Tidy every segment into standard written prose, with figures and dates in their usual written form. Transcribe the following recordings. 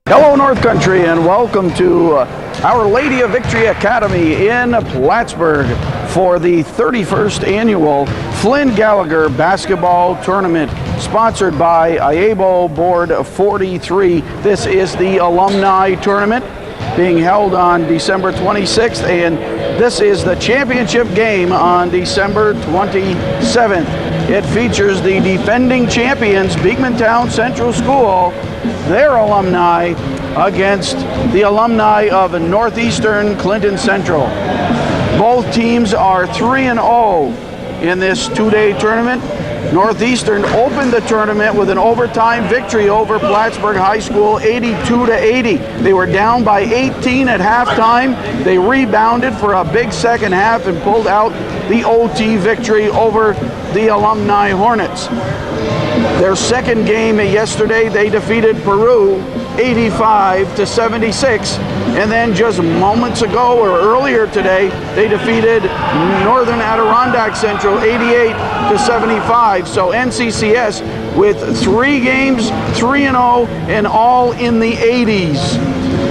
Hello North Country and welcome to Our Lady of Victory Academy in Plattsburgh for the 31st annual Flynn Gallagher Basketball Tournament sponsored by IABO Board 43. This is the Alumni Tournament being held on December 26th, and this is the championship game on December 27th. It features the defending champions, Beekmantown Central School, their alumni, against the alumni of Northeastern Clinton Central. Both teams are 3-0 in this two-day tournament. Northeastern opened the tournament with an overtime victory over Plattsburgh High School, 82-80. They were down by 18 at halftime. They rebounded for a big second half and pulled out the OT victory over the Alumni Hornets. Their second game yesterday, they defeated Peru 85-76, and then just moments ago or earlier today, they defeated Northern Adirondack Central 88-75. So NCCS with 3 games, 3-0, and all in the 80s.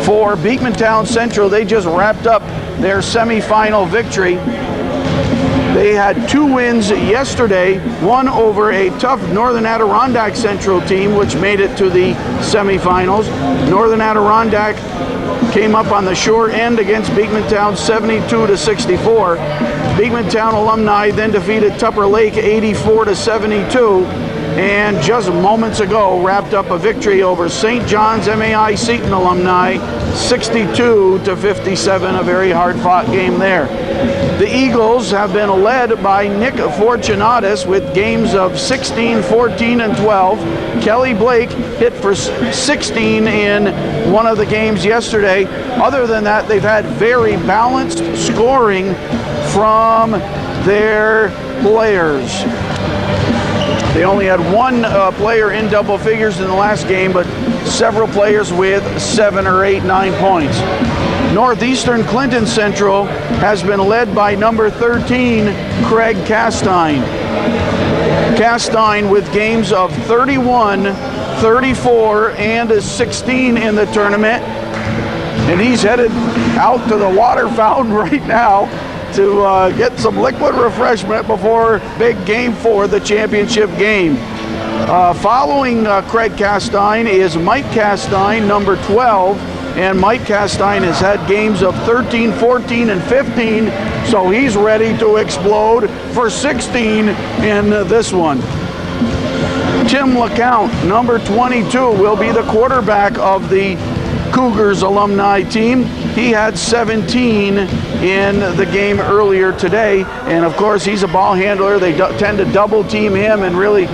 For Beekmantown Central, they just wrapped up their semifinal victory. They had 2 wins yesterday, one over a tough Northern Adirondack Central team, which made it to the semifinals. Northern Adirondack came up on the short end against Beekmantown 72-64. Beekmantown Alumni then defeated Tupper Lake 84-72. And just moments ago wrapped up a victory over St. John's MAI Seton Alumni 62-57, a very hard-fought game there. The Eagles have been led by Nick Fortunatus with games of 16, 14, and 12. Kelly Blake hit for 16 in one of the games yesterday. Other than that, they've had very balanced scoring from their players. They only had one player in double figures in the last game, but several players with 7 or 8, 9 points. Northeastern Clinton Central has been led by number 13, Craig Castine. Castine with games of 31, 34, and 16 in the tournament. And he's headed out to the water fountain right now to get some liquid refreshment before big game 4, the championship game. Following Craig Castine is Mike Castine, number 12, and Mike Castine has had games of 13, 14, and 15, so he's ready to explode for 16 in this one. Tim LeCount, number 22, will be the quarterback of the Cougars alumni team. He had 17 in the game earlier today, and of course he's a ball handler. They tend to double team him and really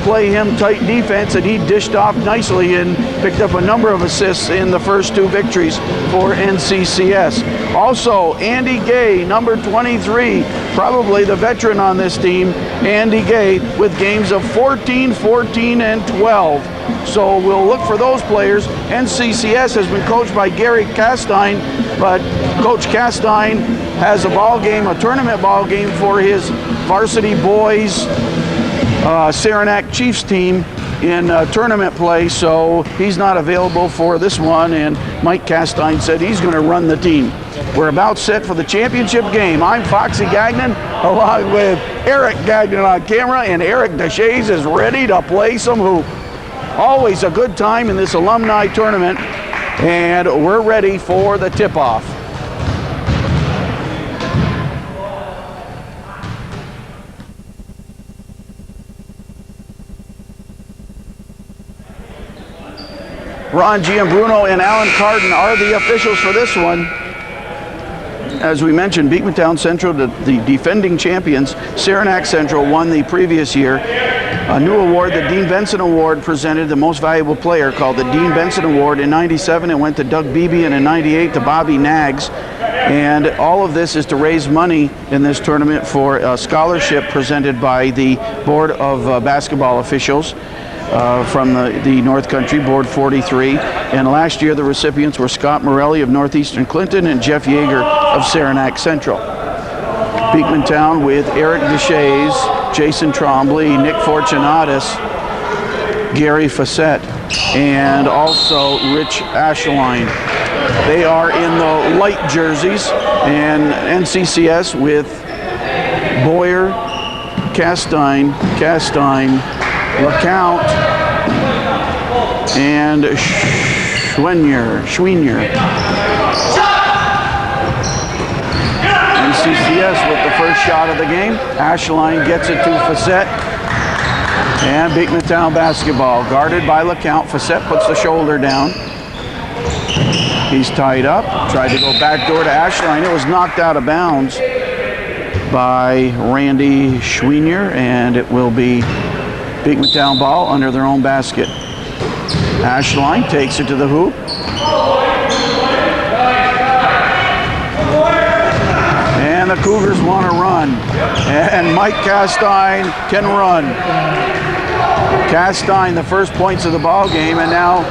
play him tight defense, and he dished off nicely and picked up a number of assists in the first 2 victories for NCCS. Also, Andy Gay, number 23, probably the veteran on this team, Andy Gay with games of 14, 14, and 12. So we'll look for those players. NCCS has been coached by Gary Castine, but Coach Castine has a ball game, a tournament ball game for his varsity boys Saranac Chiefs team in tournament play, so he's not available for this one, and Mike Castine said he's going to run the team. We're about set for the championship game. I'm Foxy Gagnon along with Eric Gagnon on camera, and Eric Deshays is ready to play some hoop. Always a good time in this alumni tournament, and we're ready for the tip-off. Ron Giambruno and Alan Carden are the officials for this one. As we mentioned, Beekmantown Central, the defending champions. Saranac Central won the previous year. A new award, the Dean Benson Award, presented the most valuable player, called the Dean Benson Award. In '97, it went to Doug Beebe, and in '98 to Bobby Nags. And all of this is to raise money in this tournament for a scholarship presented by the Board of Basketball Officials from the North Country, Board 43. And last year, the recipients were Scott Morelli of Northeastern Clinton and Jeff Yeager of Saranac Central. Beekmantown with Eric Deshays, Jason Trombley, Nick Fortunatus, Gary Fassett. and also Rich Ashline. They are in the light jerseys, and NCCS with Boyer, Castine, LeCount, and Schwenier. NCCS with the first shot of the game. Ashline gets it to Facette. And Beekmantown basketball, guarded by LeCount. Facette puts the shoulder down. He's tied up. Tried to go backdoor to Ashline. It was knocked out of bounds by Randy Schwenier, and it will be Beekmantown ball under their own basket. Ashline takes it to the hoop. And the Cougars want to run. And Mike Castine can run. Castine, the first points of the ball game, and now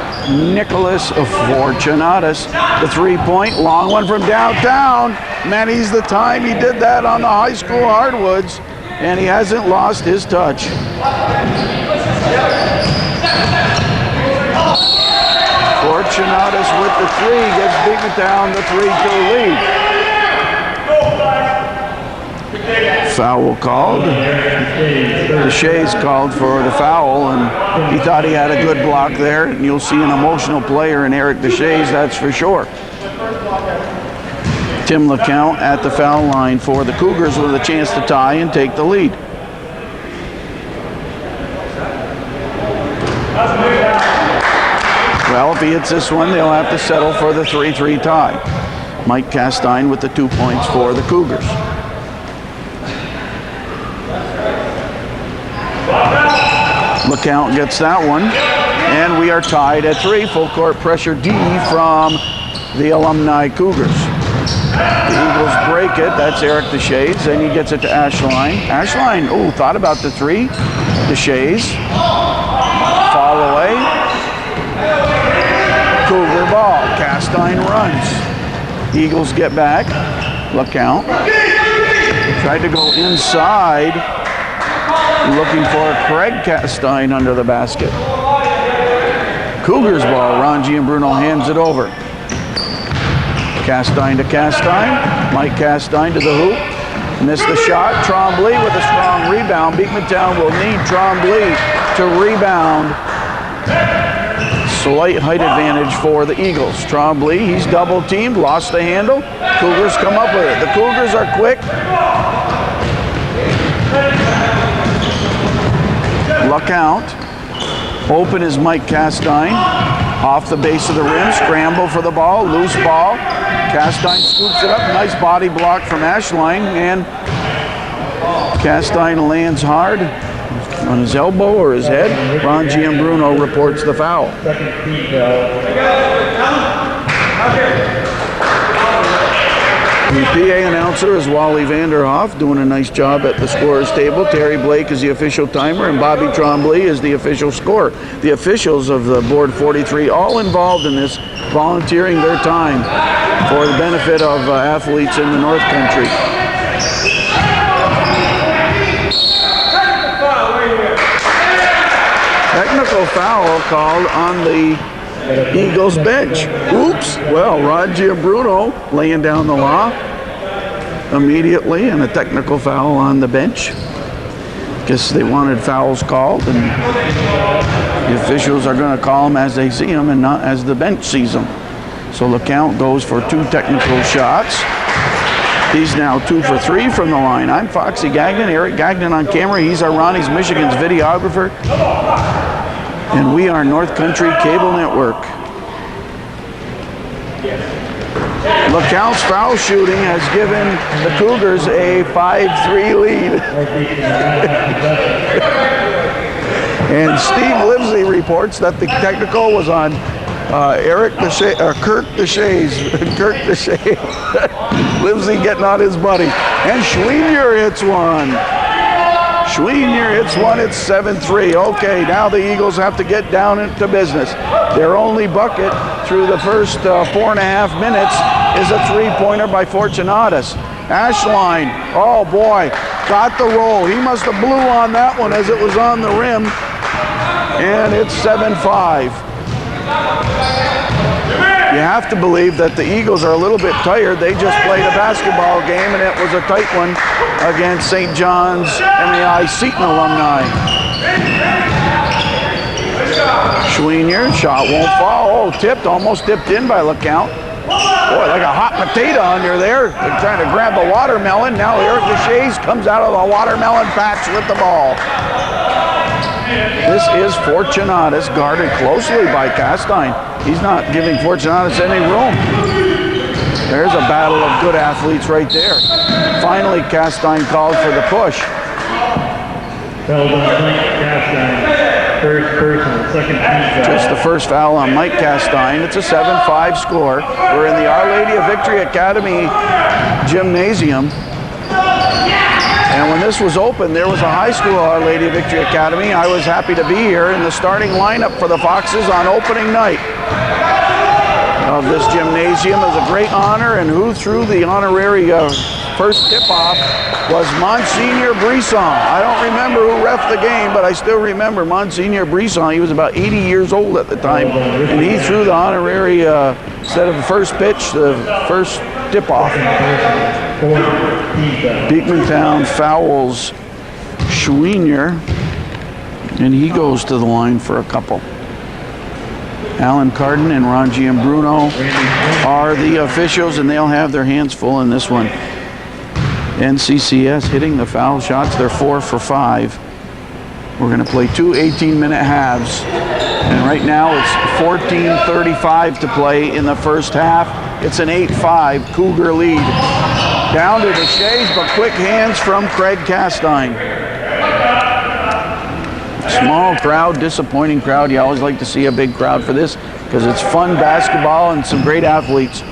Nicholas Fortunatus, the three-point, long one from downtown. Many's the time he did that on the high school hardwoods, and he hasn't lost his touch. Fortunatus with the three gives Beekmantown the 3-2 lead. Foul called. Deshays called for the foul, and he thought he had a good block there. And you'll see an emotional player in Eric Deshays, that's for sure. Tim LeCount at the foul line for the Cougars with a chance to tie and take the lead. Well, if he hits this one, they'll have to settle for the 3-3 tie. Mike Castine with the 2 points for the Cougars. LeCount gets that one, and we are tied at 3. Full court pressure D from the Alumni Cougars. The Eagles break it. That's Eric Deshays, and he gets it to Ashline. Ashline, thought about the 3. Deshays, fall away. Cougar ball. Castine runs. Eagles get back. LeCount tried to go inside, looking for Craig Castine under the basket. Cougars ball. Ron Giambruno hands it over. Castine to Castine. Mike Castine to the hoop. Missed the shot. Trombley with a strong rebound. Beekmantown will need Trombley to rebound. Slight height advantage for the Eagles. Trombley, he's double teamed, lost the handle. Cougars come up with it. The Cougars are quick. LeCount. Open is Mike Castine. Off the base of the rim, scramble for the ball, loose ball. Castine scoops it up, nice body block from Ashline, and Castine lands hard on his elbow or his head. Ron Giambruno reports the foul. The PA announcer is Wally Vanderhoff, doing a nice job at the scorer's table. Terry Blake is the official timer, and Bobby Trombley is the official scorer. The officials of the Board 43 all involved in this, volunteering their time for the benefit of athletes in the North Country. Technical foul called on the Eagles bench. Oops. Well, Rod Giambruno laying down the law immediately, and a technical foul on the bench. Guess they wanted fouls called, and the officials are going to call them as they see them and not as the bench sees them. So LeCount goes for 2 technical shots. He's now 2 for 3 from the line. I'm Foxy Gagnon, Eric Gagnon on camera. He's our Ronnie's Michigan's videographer. And we are North Country Cable Network. LeCount's foul shooting has given the Cougars a 5-3 lead. And Steve Livesey reports that the technical was on Kirk Deshays. Livesey getting on his buddy. And Schwenier hits one. It's 7-3. Okay, now the Eagles have to get down into business. Their only bucket through the first 4.5 minutes is a 3-pointer by Fortunatus. Ashline, oh boy, got the roll. He must have blew on that one as it was on the rim. and it's 7-5. You have to believe that the Eagles are a little bit tired. They just played a basketball game, and it was a tight one against St. John's MEI Seton Alumni. Schweener, shot won't fall. Oh, tipped, almost tipped in by LeCount. Boy, like a hot potato under there. They're trying to grab a watermelon. Now Eric Deshays comes out of the watermelon patch with the ball. This is Fortunatus, guarded closely by Castine. He's not giving Fortunatus any room. There's a battle of good athletes right there. Finally, Castine called for the push. Foul on Mike Castine. First personal, second team foul. Just the first foul on Mike Castine. It's a 7-5 score. We're in the Our Lady of Victory Academy gymnasium. And when this was open, there was a high school Our Lady of Victory Academy. I was happy to be here in the starting lineup for the Foxes on opening night of this gymnasium. It was a great honor, and who threw the honorary first tip-off was Monsignor Brisson. I don't remember who reffed the game, but I still remember Monsignor Brisson. He was about 80 years old at the time, and he threw the honorary, instead of the first pitch, the first tip-off. Beekmantown fouls Schweener, and he goes to the line for a couple. Alan Carden and Ranji and Bruno are the officials, and they'll have their hands full in this one. NCCS hitting the foul shots. They're 4 for 5. We're going to play 2 18-minute halves. And right now it's 14:35 to play in the first half. It's an 8-5 Cougar lead. Down to Deshays, but quick hands from Craig Castine. Small crowd, disappointing crowd. You always like to see a big crowd for this because it's fun basketball and some great athletes.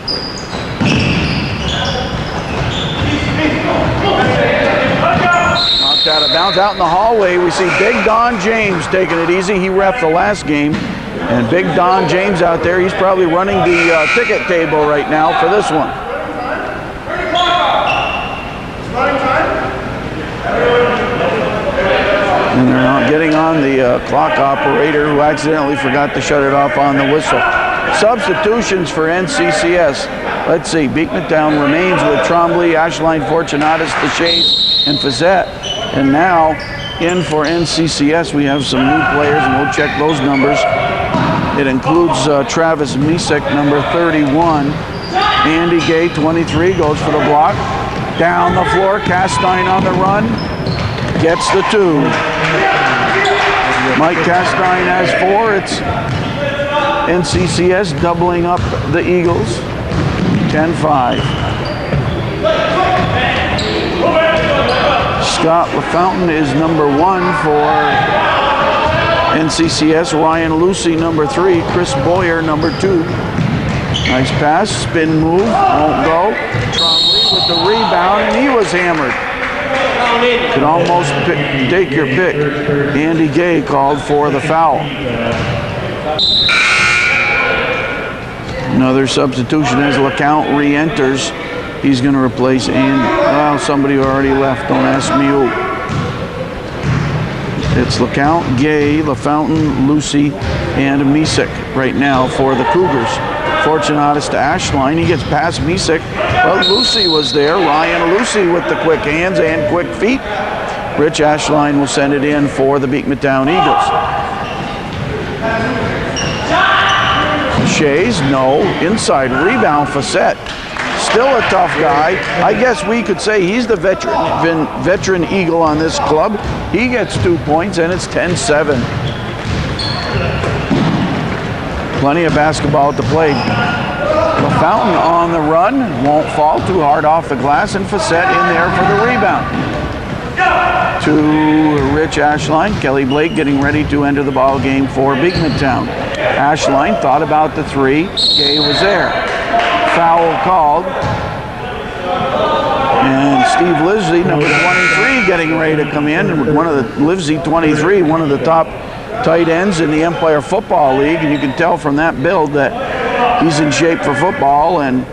Knocked out of bounds. Out in the hallway, we see Big Don James taking it easy. He reffed the last game. And Big Don James out there, he's probably running the ticket table right now for this one. And they're not getting on the clock operator, who accidentally forgot to shut it off on the whistle. Substitutions for NCCS. Let's see, Beekmantown remains with Trombley, Ashline, Fortunatus, Deshays, and Fazette. And now, in for NCCS, we have some new players, and we'll check those numbers. It includes Travis Misek, number 31. Andy Gay, 23, goes for the block. Down the floor, Castine on the run. Gets the 2. Mike Castine has 4. It's NCCS doubling up the Eagles. 10-5. Scott LaFountain is number 1 for NCCS. Ryan Lucy, number 3. Chris Boyer, number 2. Nice pass, spin move, won't go. Trombley with the rebound, and he was hammered. Could almost take your pick. Andy Gay called for the foul. Another substitution as LeCount re-enters. He's going to replace somebody who already left. Don't ask me who. It's LeCount, Gay, LaFountain, Lucy, and Misek right now for the Cougars. Fortunatus to Ashline. He gets past Misek. Well, Lucy was there. Ryan Lucy with the quick hands and quick feet. Rich Ashline will send it in for the Beekmantown Eagles. Shays, no. Inside rebound, Facette. Still a tough guy. I guess we could say he's the veteran Eagle on this club. He gets 2 points, and it's 10-7. Plenty of basketball to play. LaFountain on the run. Won't fall too hard off the glass, and Facette in there for the rebound. To Rich Ashline. Kelly Blake getting ready to enter the ball game for Beekmantown. Ashline thought about the 3. Gay was there. Foul called. And Steve Livesey, number 23, getting ready to come in. One of the Livesey 23, one of the top tight ends in the Empire Football League, and you can tell from that build that he's in shape for football, and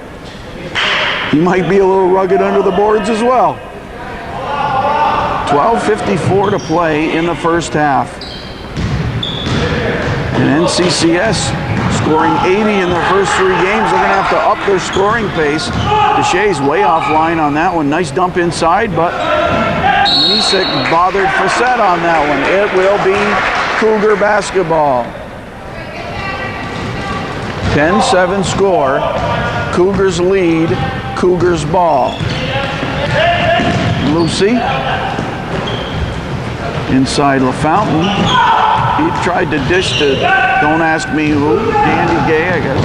he might be a little rugged under the boards as well. 12:54 to play in the first half. And NCCS scoring 80 in their first 3 games. They're going to have to up their scoring pace. Deshae's way offline on that one. Nice dump inside, but Misek bothered Facette on that one. It will be Cougar basketball. 10-7 score. Cougars lead. Cougars ball. Lucy inside LaFountain. He tried to dish to don't ask me who. Danny Gay, I guess.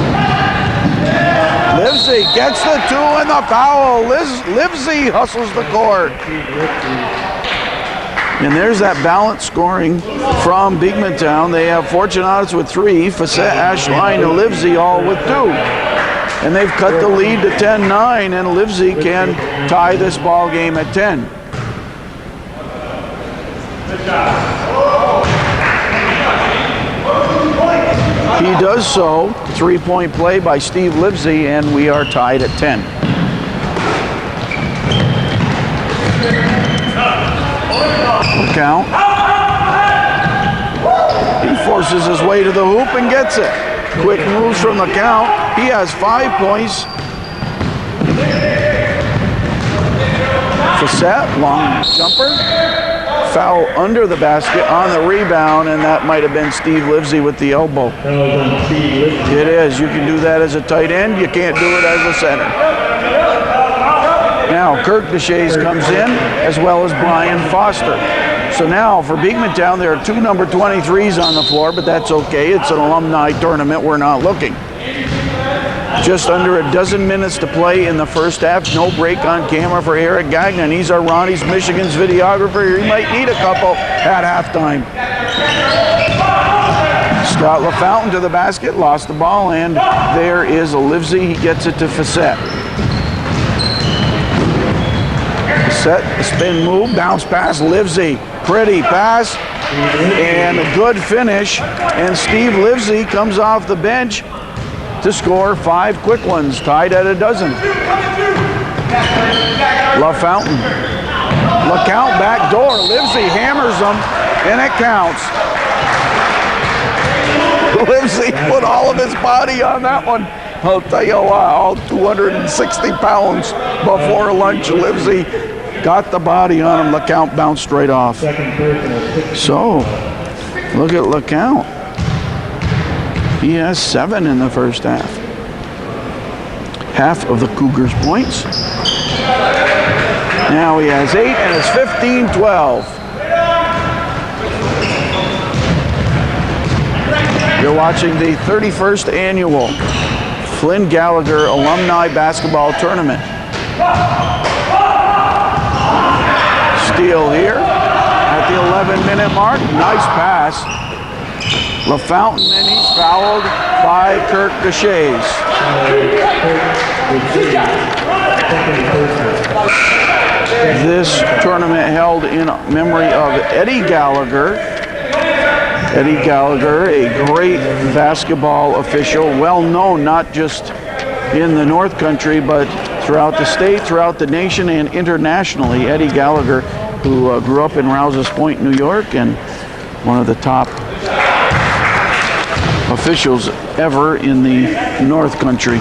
Livesey gets the 2 and the foul. Livesey hustles the court. And there's that balanced scoring from Beekmantown. They have Fortunatus with 3, Facette, Ashline, and Livesey all with 2. And they've cut the lead to 10-9, and Livesey can tie this ball game at 10. He does so. 3-point play by Steve Livesey, and we are tied at 10. Count. He forces his way to the hoop and gets it. Quick moves from the count. He has 5 points. Facette, long jumper. Foul under the basket on the rebound, and that might have been Steve Livesey with the elbow. It is. You can do that as a tight end. You can't do it as a center. Now Kirk Deshays comes in, as well as Brian Foster. So now for Beekmantown, there are 2 number 23s on the floor, but that's okay. It's an alumni tournament. We're not looking. Just under a dozen minutes to play in the first half. No break on camera for Eric Gagnon. He's our Ronnie's Michigan's videographer. He might need a couple at halftime. Scott LaFountain to the basket, lost the ball, and there is a Livesey. He gets it to Facette. Facette, a spin move, bounce pass, Livesey. Pretty pass, and a good finish. And Steve Livesey comes off the bench to score 5 quick ones, tied at a dozen. LaFountain. LeCount back door. Livesey hammers them, and it counts. Livesey put all of his body on that one. I'll tell you what, all 260 pounds before lunch. Livesey got the body on him. LeCount bounced straight off. So, look at LeCount. He has 7 in the first half. Half of the Cougars' points. Now he has 8, and it's 15-12. You're watching the 31st annual Flynn Gallagher Alumni Basketball Tournament. Steal here at the 11-minute mark. Nice pass. LaFountain, and he's fouled by Kirk Deshays. This tournament held in memory of Eddie Gallagher. Eddie Gallagher, a great basketball official, well known not just in the North Country, but throughout the state, throughout the nation, and internationally. Eddie Gallagher, who grew up in Rouse's Point, New York, and one of the top officials ever in the North Country.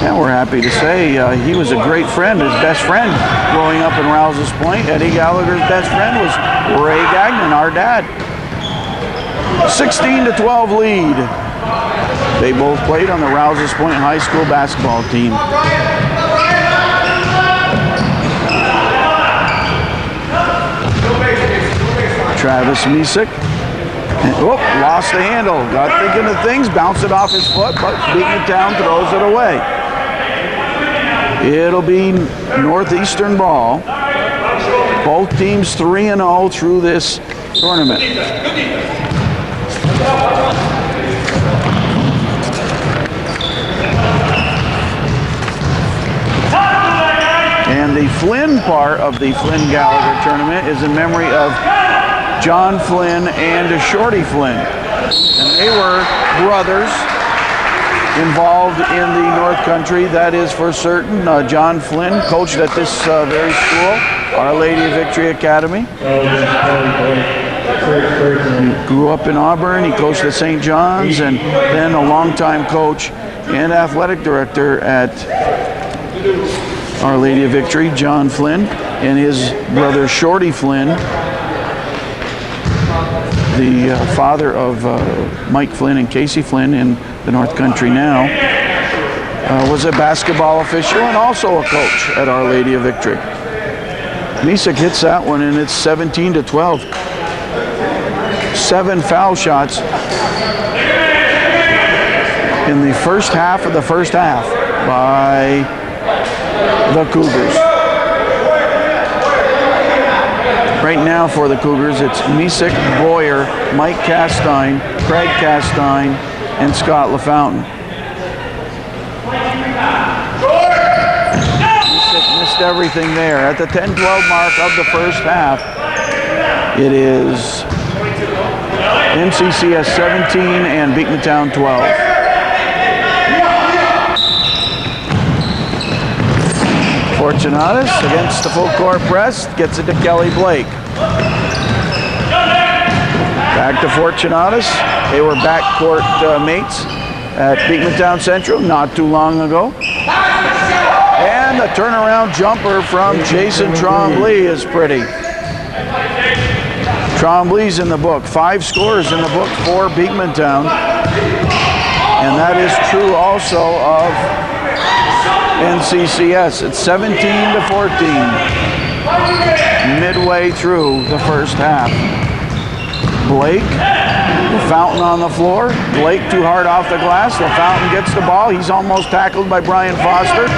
And we're happy to say he was a great friend, his best friend growing up in Rouse's Point. Eddie Gallagher's best friend was Ray Gagnon, our dad. 16-12 lead. They both played on the Rouse's Point High School basketball team. Travis Misek. Lost the handle. Got thinking of things, bounced it off his foot, but Beekmantown throws it away. It'll be Northeastern ball. Both teams 3-0 through this tournament. And the Flynn part of the Flynn Gallagher tournament is in memory of John Flynn and Shorty Flynn. And they were brothers involved in the North Country, that is for certain. John Flynn coached at this very school. Our Lady of Victory Academy. First Grew up in Auburn. He coached at St. John's and then a longtime coach and athletic director at Our Lady of Victory, John Flynn, and his brother Shorty Flynn, the father of Mike Flynn and Casey Flynn in the North Country now, was a basketball official and also a coach at Our Lady of Victory. Misek hits that one, and it's 17-12. 7 foul shots in the first half of the first half by the Cougars. Right now for the Cougars, it's Misek, Boyer, Mike Castine, Craig Castine, and Scott LaFountain. Misek missed everything there. At the 10-12 mark of the first half, it is NCCS 17 and Beekmantown 12. Fortunatus against the full court press, gets it to Kelly Blake. Back to Fortunatus. They were backcourt mates at Beekmantown Central not too long ago. And the turnaround jumper from Jason Trombley is pretty. Trombley's in the book. 5 scores in the book for Beekmantown. And that is true also of NCCS. It's 17-14. Midway through the first half. Blake, LaFountain on the floor. Blake too hard off the glass. LaFountain gets the ball. He's almost tackled by Brian Foster.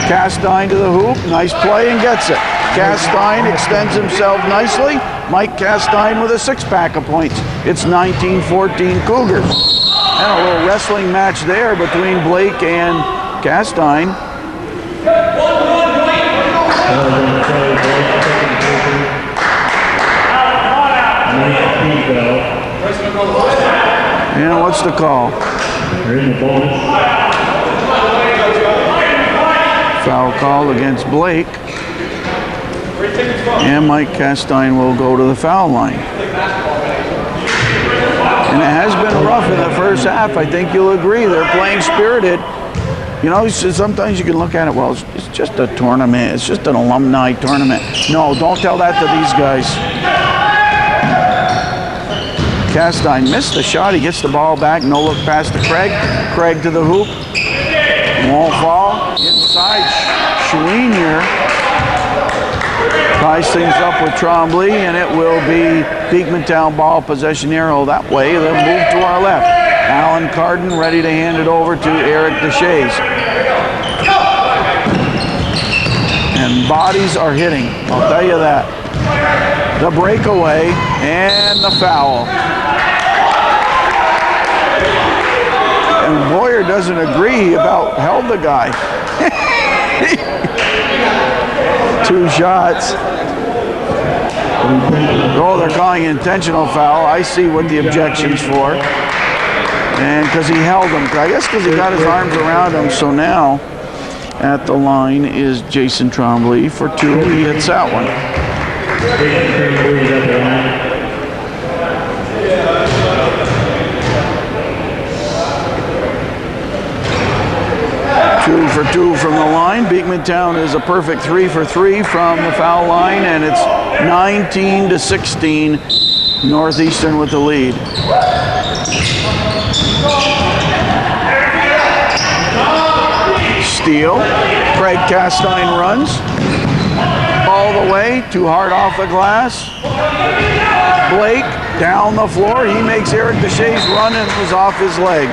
Castine to the hoop. Nice play and gets it. Castine extends himself nicely. Mike Castine with a 6-pack of points. It's 19-14 Cougars. And a little wrestling match there between Blake and Castine. And what's the call? Foul call against Blake. And Mike Castine will go to the foul line. And it has been rough in the first half. I think you'll agree. They're playing spirited. You know, sometimes you can look at it, well, it's just a tournament. It's just an alumni tournament. No, don't tell that to these guys. Castine missed the shot. He gets the ball back. No look pass to Craig. Craig to the hoop. Won't fall. Inside. Schweinier ties things up with Trombley, and it will be Beekmantown ball possession arrow that way. They'll move to our left. Alan Carden ready to hand it over to Eric Deshays. And bodies are hitting, I'll tell you that. The breakaway and the foul. And Boyer doesn't agree. He about held the guy. 2 shots. Oh, they're calling intentional foul. I see what the objection's for. And because he held him. I guess because he got his arms around him. So now at the line is Jason Trombley for 2. He hits that one. 2 for 2 from the line. Beekmantown is a perfect 3 for 3 from the foul line, and it's 19-16. Northeastern with the lead. Steal. Craig Castine runs all the way, too hard off the glass. Blake down the floor. He makes Eric Deshays run and was off his leg.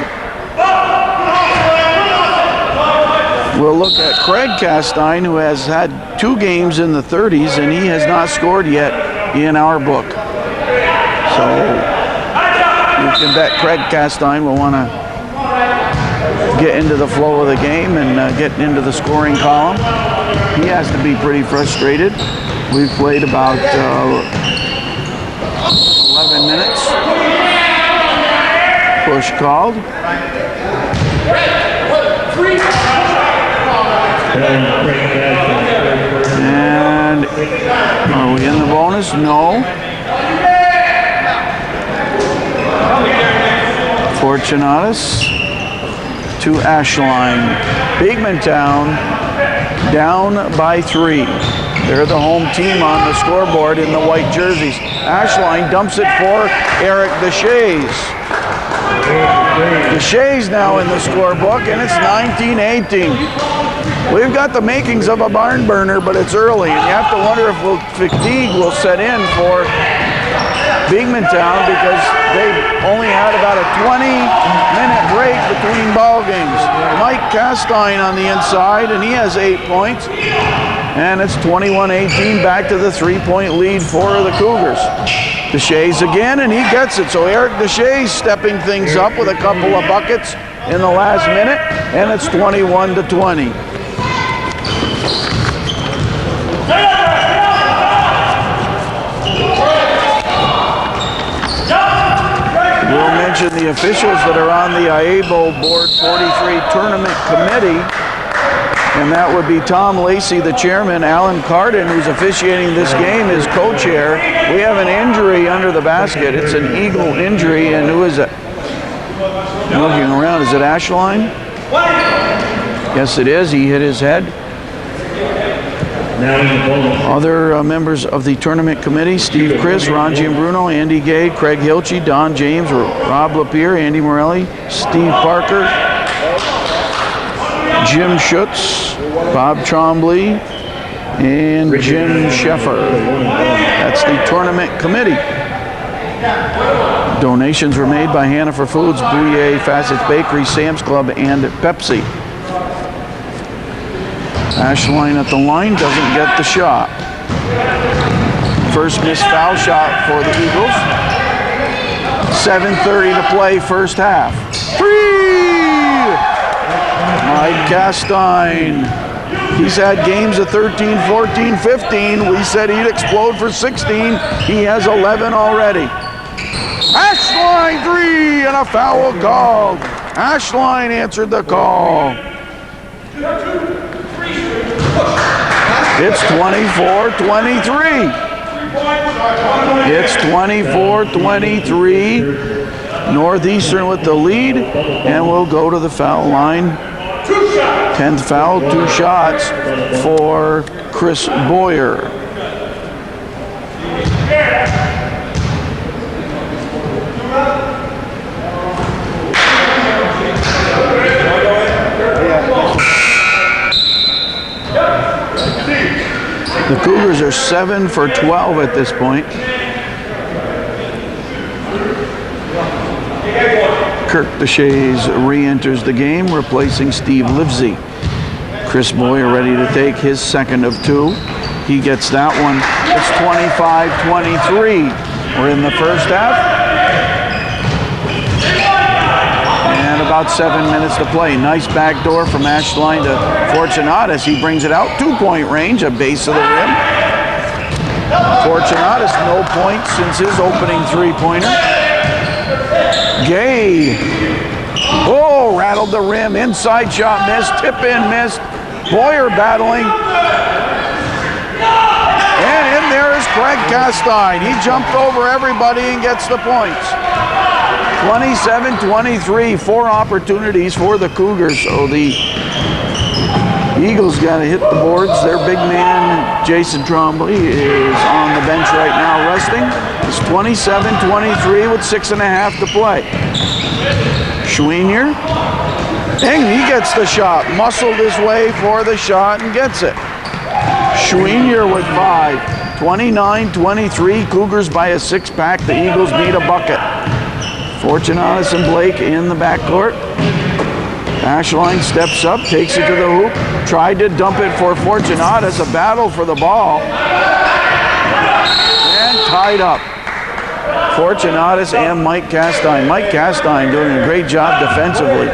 We'll look at Craig Castine, who has had 2 games in the 30s, and he has not scored yet in our book. So you can bet Craig Castine will want to get into the flow of the game and get into the scoring column. He has to be pretty frustrated. We've played about 11 minutes. Push called. And And are we in the bonus? No. Fortunatus to Ashline. Beekmantown down by 3. They're the home team on the scoreboard in the white jerseys. Ashline dumps it for Eric Deshays. Deshays now in the scorebook, and it's 19-18. We've got the makings of a barn burner, but it's early, and you have to wonder if fatigue will set in for Beekmantown because they've only had about a 20-minute break between ball games. Mike Castine on the inside, and he has 8 points. And it's 21-18, back to the 3-point lead for the Cougars. Deshays again, and he gets it. So Eric Deshays stepping things up with a couple of buckets in the last minute, and it's 21-20. We'll mention the officials that are on the IABO Board 43 Tournament Committee. And that would be Tom Lacey, the chairman. Alan Carden, who's officiating this game, is co-chair. We have an injury under the basket. It's an Eagle injury, and who is it? Looking around, is it Ashline? Yes, it is. He hit his head. Other members of the tournament committee: Steve Chris, Ron Giambruno, Andy Gay, Craig Hilchey, Don James, Rob Lapierre, Andy Morelli, Steve Parker, Jim Schutz, Bob Trombley, and Jim Sheffer. That's the tournament committee. Donations were made by Hannaford Foods, Bouye, Facets Bakery, Sam's Club, and Pepsi. Ashline at the line, doesn't get the shot. First missed foul shot for the Eagles. 7:30 to play, first half. Mike Castine. He's had games of 13, 14, 15. We said he'd explode for 16. He has 11 already. Ashline 3 and a foul called. Ashline answered the call. It's 24-23. It's 24-23. Northeastern with the lead, and we'll go to the foul line. 10th foul, 2 shots for Chris Boyer. The Cougars are 7 for 12 at this point. Kirk Deshays re-enters the game, replacing Steve Livesey. Chris Boyer ready to take his second of 2. He gets that one. It's 25-23. We're in the first half. And about 7 minutes to play. Nice backdoor from Ashline to Fortunatus. He brings it out, 2-point range, a base of the rim. Fortunatus, no points since his opening 3-pointer. Gay. Oh, rattled the rim. Inside shot missed. Tip in missed. Boyer battling. And in there is Craig Castine. He jumped over everybody and gets the points. 27-23. 4 opportunities for the Cougars. So the Eagles got to hit the boards. Their big man, Jason Trombley, is on the bench right now resting. It's 27-23 with 6.5 to play. Schweinier, and he gets the shot. Muscled his way for the shot and gets it. Schweinier with 5. 29-23, Cougars by a 6-pack. The Eagles need a bucket. Fortunatus and Blake in the backcourt. Ashline steps up, takes it to the hoop, tried to dump it for Fortunatus, a battle for the ball, and tied up. Fortunatus and Mike Castine. Mike Castine doing a great job defensively,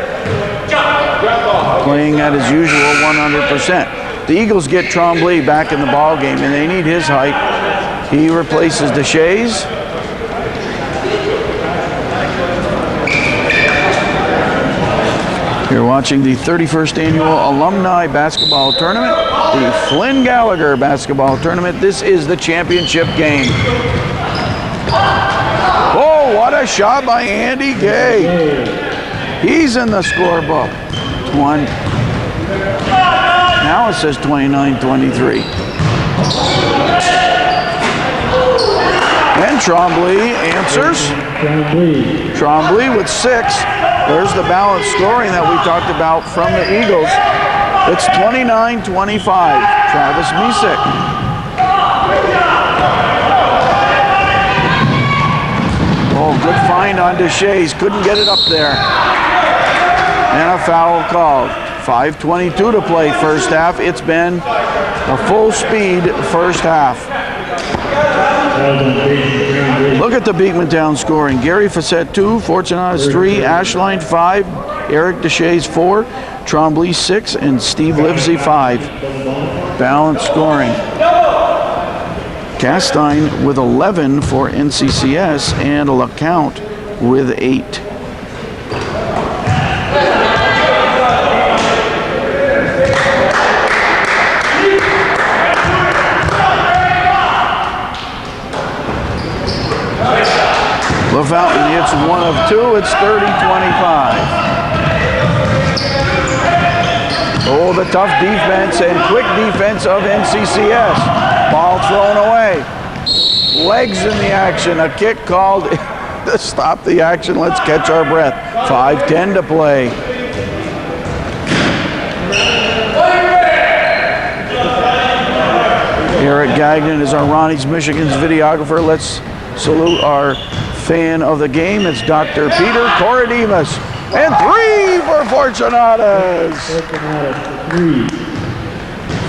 playing at his usual 100%. The Eagles get Trombley back in the ball game, and they need his height. He replaces Deshays. You're watching the 31st Annual Alumni Basketball Tournament, the Flynn Gallagher Basketball Tournament. This is the championship game. Oh, what a shot by Andy Gay. He's in the scorebook. Now it says 29-23. And Trombley answers. Trombley with 6. There's the balanced scoring that we talked about from the Eagles. It's 29-25. Travis Misek. Oh, good find on Deshays. Couldn't get it up there. And a foul called. 5:22 to play first half. It's been a full speed first half. Look at the Beekmantown scoring. Gary Fassett 2, Fortunatus 3, Ashline 5, Eric Deshays 4, Trombley 6, and Steve Livesey 5. Balanced scoring. Castine with 11 for NCCS and LeCount with 8. LaFountain hits 1 of 2. It's 30-25. Oh, the tough defense and quick defense of NCCS. Ball thrown away. Legs in the action. A kick called to stop the action. Let's catch our breath. 5:10 to play. Eric Gagnon is our Ronnie's Michigan's videographer. Let's salute our fan of the game. It's Dr. Peter Coradimas. And 3 for Fortunatus.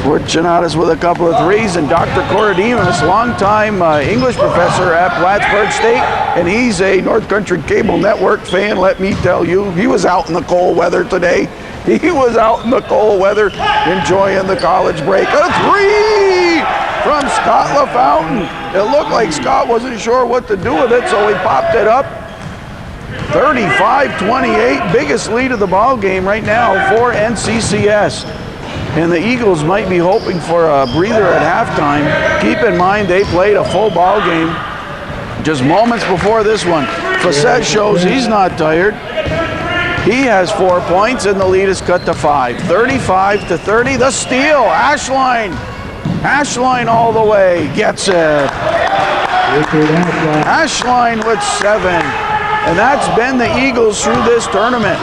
Fortunatus with a couple of 3s, and Dr. Coradimas, longtime English professor at Plattsburgh State, and he's a North Country Cable Network fan, let me tell you. He was out in the cold weather today. He was out in the cold weather enjoying the college break. A 3 from Scott LaFountain. It looked like Scott wasn't sure what to do with it, so he popped it up. 35-28, biggest lead of the ball game right now for NCCS. And the Eagles might be hoping for a breather at halftime. Keep in mind they played a full ball game just moments before this one. Fassett shows he's not tired. He has 4 points and the lead is cut to 5. 35-30, the steal, Ashline. Ashline all the way, gets it. Ashline with 7. And that's been the Eagles through this tournament.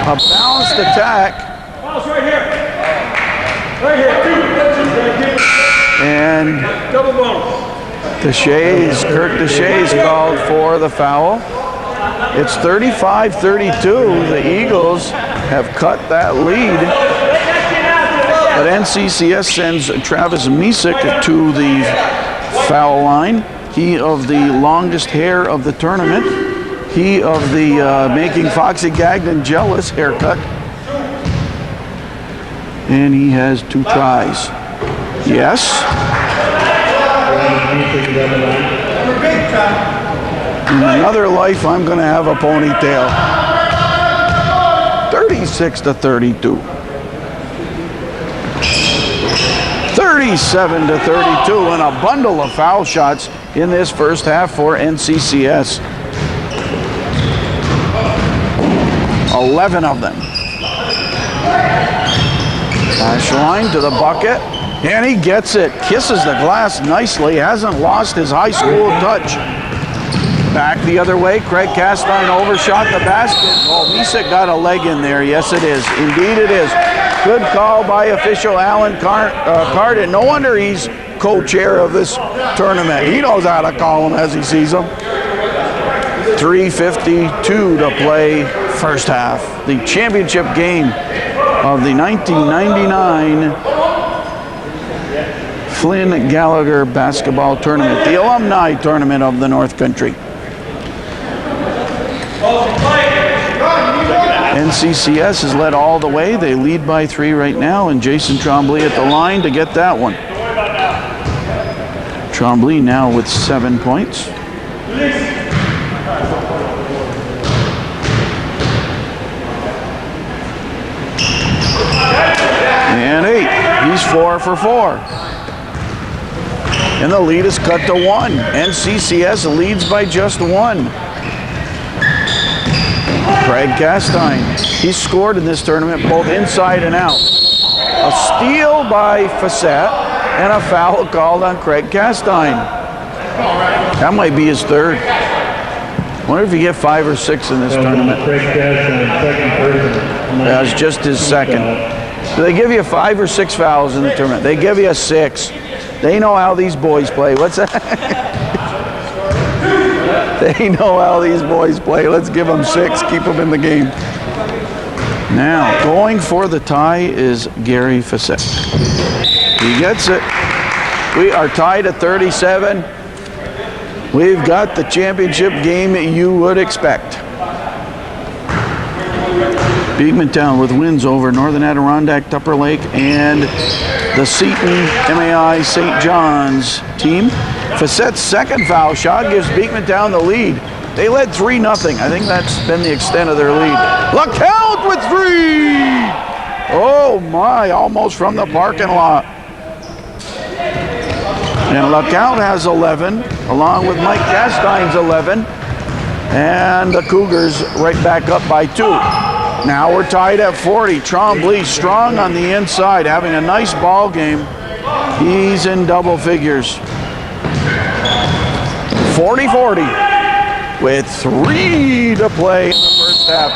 A balanced attack. And Kirk Deshays called for the foul. It's 35-32. The Eagles have cut that lead. But NCCS sends Travis Misek to the foul line. He of the longest hair of the tournament. He of the making Foxy Gagnon jealous haircut. And he has 2 tries. Yes. In another life, I'm going to have a ponytail. 36-32. 37-32, and a bundle of foul shots in this first half for NCCS. 11 of them. Ashline to the bucket, and he gets it. Kisses the glass nicely, hasn't lost his high school touch. Back the other way, Craig Castine overshot the basket. Oh, Misek got a leg in there. Yes, it is. Indeed, it is. Good call by official Alan Carden. No wonder he's co-chair of this tournament. He knows how to call them as he sees them. 3:52 to play first half. The championship game of the 1999 Flynn Gallagher Basketball Tournament, the Alumni Tournament of the North Country. NCCS has led all the way. They lead by 3 right now, and Jason Trombley at the line to get that one. Trombley now with 7 points. 4 for 4. And the lead is cut to 1. NCCS leads by just 1. Craig Castine, he scored in this tournament both inside and out. A steal by Facette and a foul called on Craig Castine. That might be his third. Wonder if he get 5 or 6 in this tournament. That's just his second. Do they give you 5 or 6 fouls in the tournament? They give you a 6. They know how these boys play. What's that? They know how these boys play. Let's give them 6. Keep them in the game. Now, going for the tie is Gary Facette. He gets it. We are tied at 37. We've got the championship game you would expect. Beekmantown with wins over Northern Adirondack, Tupper Lake, and the Seton MAI St. John's team. Facette's second foul shot gives Beekmantown the lead. They led 3-0. I think that's been the extent of their lead. LeCount with 3! Oh my, almost from the parking lot. And LeCount has 11, along with Mike Castine's 11. And the Cougars right back up by 2. Now we're tied at 40. Trombley strong on the inside, having a nice ball game. He's in double figures. 40-40 with 3 to play in the first half.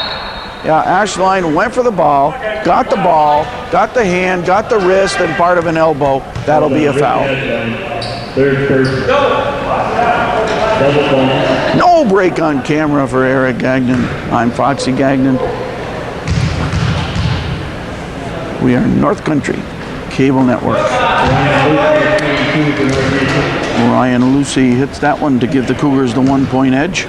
Yeah, Ashline went for the ball, got the hand, got the wrist, and part of an elbow. That'll be a foul. Third person. No break on camera for Eric Gagnon. I'm Foxy Gagnon. We are North Country Cable Network. Ryan Lucy hits that one to give the Cougars the 1-point edge.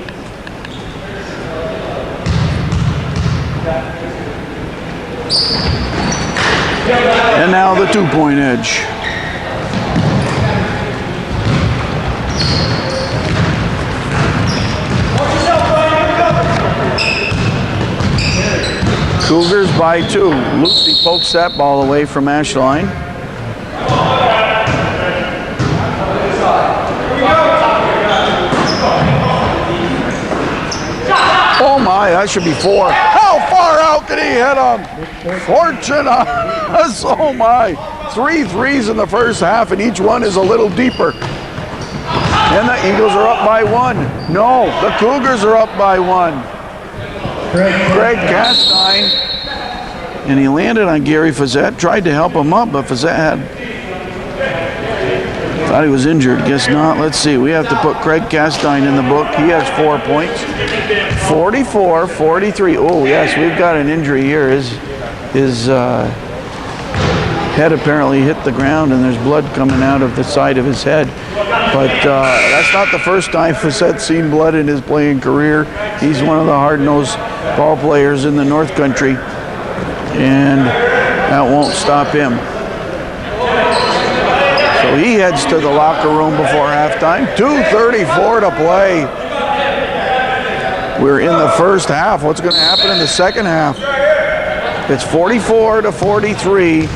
And now the 2-point edge. Cougars by 2. Lucy pokes that ball away from Ashline. Oh my, that should be 4. How far out can he hit him? Fortunatus, oh my. 3 threes in the first half, and each one is a little deeper. And the Eagles are up by 1. No, the Cougars are up by 1. Craig Castine, and he landed on Gary Facette, tried to help him up, but Facette thought he was injured. Guess not. Let's see. We have to put Craig Castine in the book. He has 4 points. 44-43. Oh, yes, we've got an injury here. His head apparently hit the ground, and there's blood coming out of the side of his head. But that's not the first time Facette's seen blood in his playing career. He's one of the hard-nosed ball players in the North Country, and that won't stop him. So he heads to the locker room before halftime. 2:34 to play. We're in the first half. What's going to happen in the second half? It's 44-43.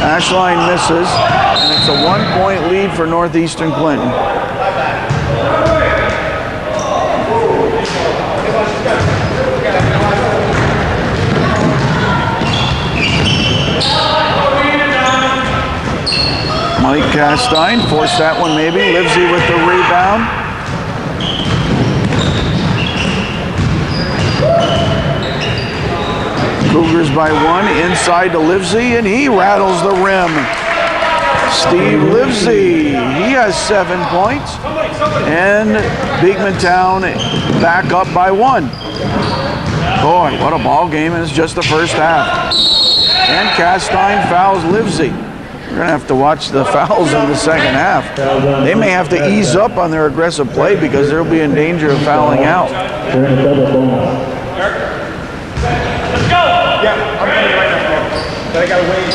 Ashline misses, and it's a 1-point lead for Northeastern Clinton. Mike Castine forced that one maybe. Livesey with the rebound. Cougars by 1 inside to Livesey, and he rattles the rim. Steve Livesey, he has 7 points. And Beekmantown back up by 1. Boy, what a ball game, and it's just the first half. And Castine fouls Livesey. We're going to have to watch the fouls in the second half. They may have to ease up on their aggressive play because they'll be in danger of fouling out.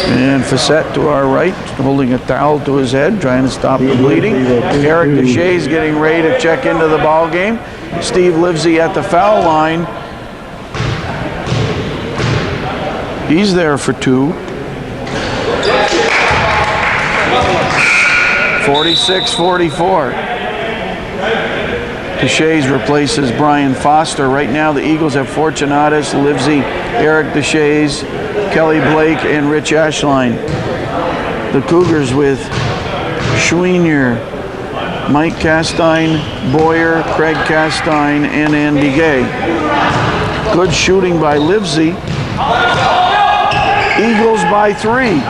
And Facette to our right, holding a towel to his head, trying to stop the bleeding. Eric Deshays getting ready to check into the ball game. Steve Livesey at the foul line. He's there for 2. 46-44. Deshays replaces Brian Foster. Right now the Eagles have Fortunatus, Livesey, Eric Deshays, Kelly Blake, and Rich Ashline. The Cougars with Schweiner, Mike Castine, Boyer, Craig Castine, and Andy Gay. Good shooting by Livesey. Eagles by 3.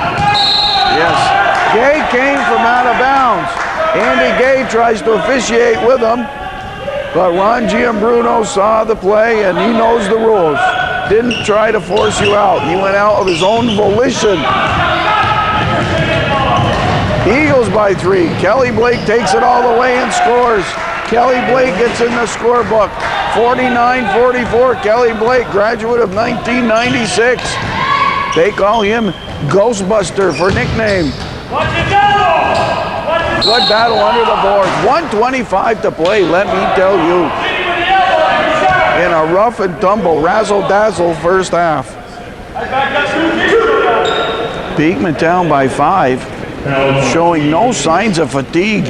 Yes. Gay came from out of bounds. Andy Gay tries to officiate with him, but Ron Giambruno saw the play and he knows the rules. Didn't try to force you out. He went out of his own volition. Eagles by 3. Kelly Blake takes it all the way and scores. Kelly Blake gets in the scorebook. 49-44. Kelly Blake, graduate of 1996. They call him Ghostbuster for nickname. Good battle under the boards. 1:25 to play, let me tell you. In a rough and tumble, razzle-dazzle first half. Beekmantown by 5. Showing no signs of fatigue.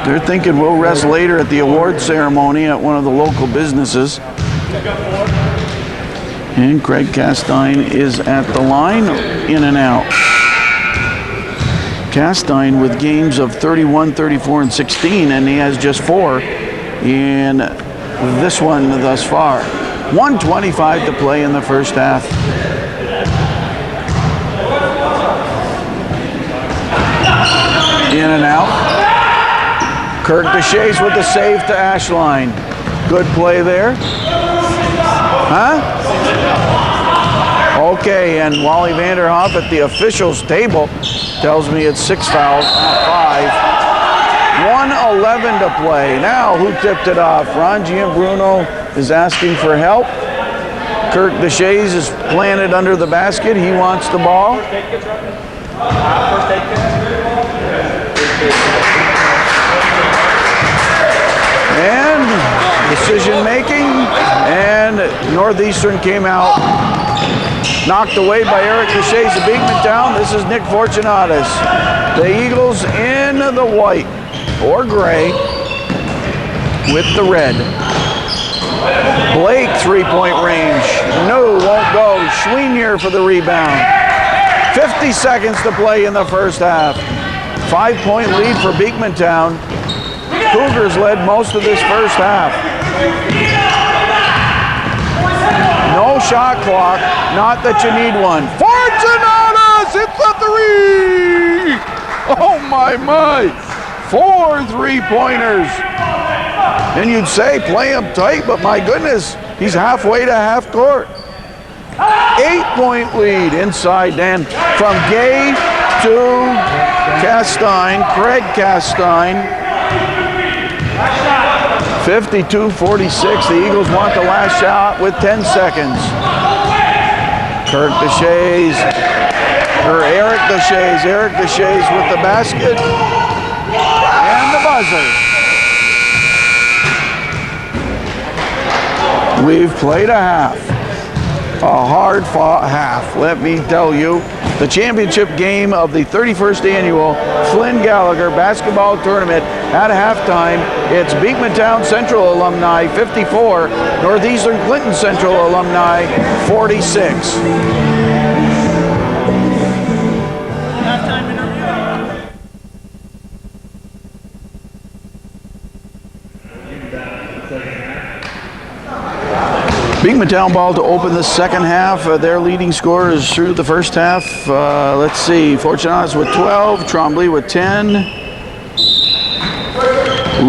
They're thinking we'll rest later at the award ceremony at one of the local businesses. And Craig Castine is at the line, in and out. Castine with games of 31, 34, and 16, and he has just 4 in this one thus far. 1:25 to play in the first half. In and out. Kirk Deshays with the save to Ashline. Good play there. Huh? Okay, and Wally Vanderhoff at the officials' table tells me it's 6 fouls, not 5. 1:11 to play. Now, who tipped it off? Ron Giambruno is asking for help. Kirk Deshays is planted under the basket. He wants the ball. And decision making, and Northeastern came out. Knocked away by Eric Deshays of Beekmantown. This is Nick Fortunatus. The Eagles in the white or gray with the red. Blake, 3-point range. No, won't go. Schweiner for the rebound. 50 seconds to play in the first half. 5-point lead for Beekmantown. Cougars led most of this first half. No shot clock, not that you need one. Fortunatus hits the 3! Oh my. 4 3-pointers. And you'd say play him tight, but my goodness, he's halfway to half court. 8-point lead inside then from Gay to Castine, Craig Castine. 52-46, the Eagles want the last shot with 10 seconds. Kirk Deshays, or Eric Deshays with the basket and the buzzer. We've played a half, a hard-fought half, let me tell you. The championship game of the 31st annual Flynn Gallagher basketball tournament at halftime. It's Beekmantown Central Alumni 54, Northeastern Clinton Central Alumni 46. Beekmantown ball to open the second half. Their leading scorers through the first half. Let's see, Fortunatus with 12, Trombley with 10,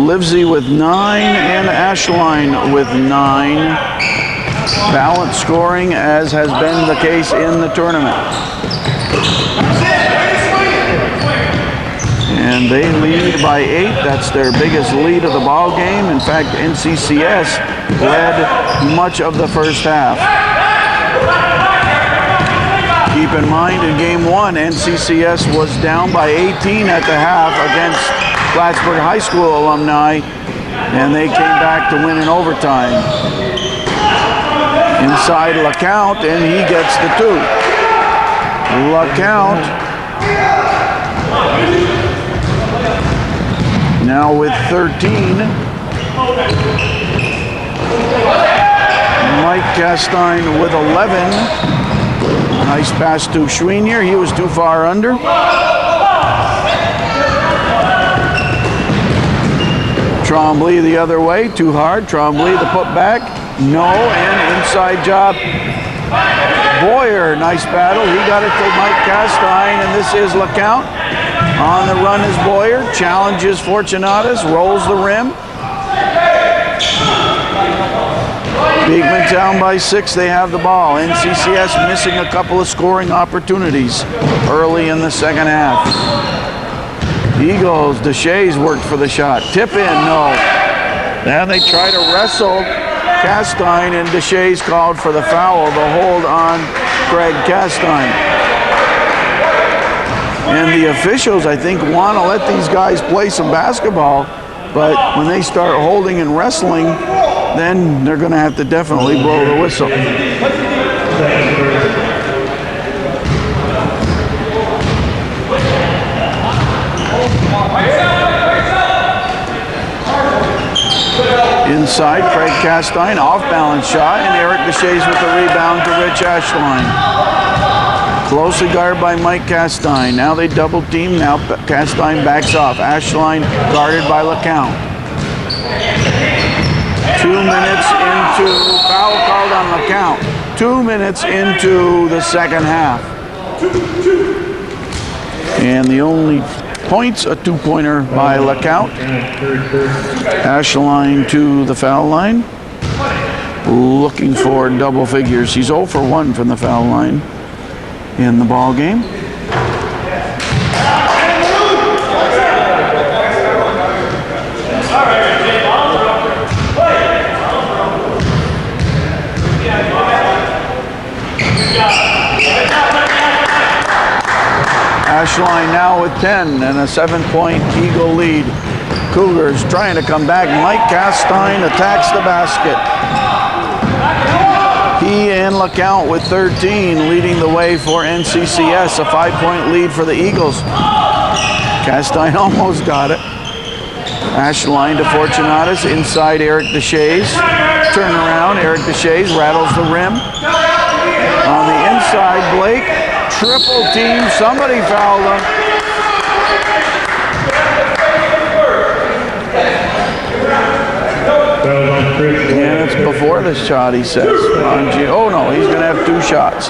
Livesey with 9, and Ashline with 9. Balanced scoring, as has been the case in the tournament. And they lead by 8. That's their biggest lead of the ball game. In fact, NCCS led much of the first half. Keep in mind, in game 1, NCCS was down by 18 at the half against Plattsburgh High School Alumni, and they came back to win in overtime. Inside LeCount, and he gets the 2. LeCount now with 13. Mike Castine with 11. Nice pass to Schweinier. He was too far under. Trombley the other way, too hard. Trombley the putback, no, and inside job. Boyer, nice battle. He got it to Mike Castine, and this is LeCount. On the run is Boyer, challenges Fortunatus, rolls the rim. Beekmantown by 6, they have the ball. NCCS missing a couple of scoring opportunities early in the second half. Eagles, Deshays worked for the shot. Tip in, no. Then they try to wrestle Castine, and Deshays called for the foul, the hold on Craig Castine. And the officials, I think, want to let these guys play some basketball, but when they start holding and wrestling, then they're going to have to definitely blow the whistle. Inside, Craig Castine, off-balance shot, and Eric Deshays with the rebound to Rich Ashline. Closely guarded by Mike Castine. Now they double team, now Castine backs off. Ashline guarded by LeCount. 2 minutes into, foul called on LeCount. 2 minutes into the second half. And the only points, a 2-pointer by LeCount. Ashline to the foul line. Looking for double figures. He's 0 for 1 from the foul line in the ball game. Ashline now with 10 and a 7-point Eagle lead. Cougars trying to come back. Mike Castine attacks the basket. He and LeCount with 13 leading the way for NCCS. A 5-point lead for the Eagles. Castine almost got it. Ashline to Fortunatus. Inside Eric Deshays. Turn around. Eric Deshays rattles the rim. On the inside, Blake. Triple team, somebody fouled him. And it's before the shot, he says. Oh no, he's going to have 2 shots.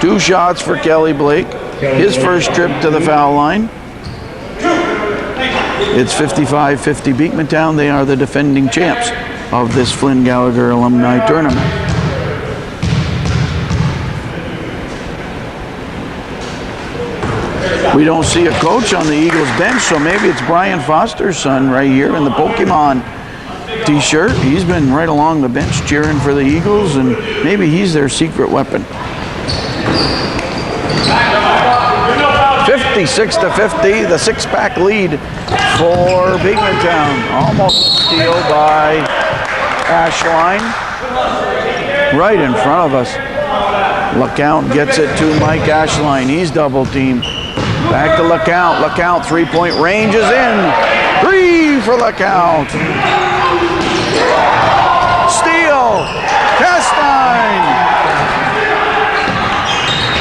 2 shots for Kelly Blake. His first trip to the foul line. It's 55-50 Beekmantown. They are the defending champs of this Flynn Gallagher Alumni Tournament. We don't see a coach on the Eagles bench, so maybe it's Brian Foster's son right here in the Pokemon t-shirt. He's been right along the bench cheering for the Eagles, and maybe he's their secret weapon. 56-50, the 6-pack lead for Beekmantown. Almost a steal by Ashline. Right in front of us. LeCount gets it to Mike Ashline. He's double teamed. Back to LeCount. LeCount 3-point range is in. 3 for LeCount. Steal. Castine.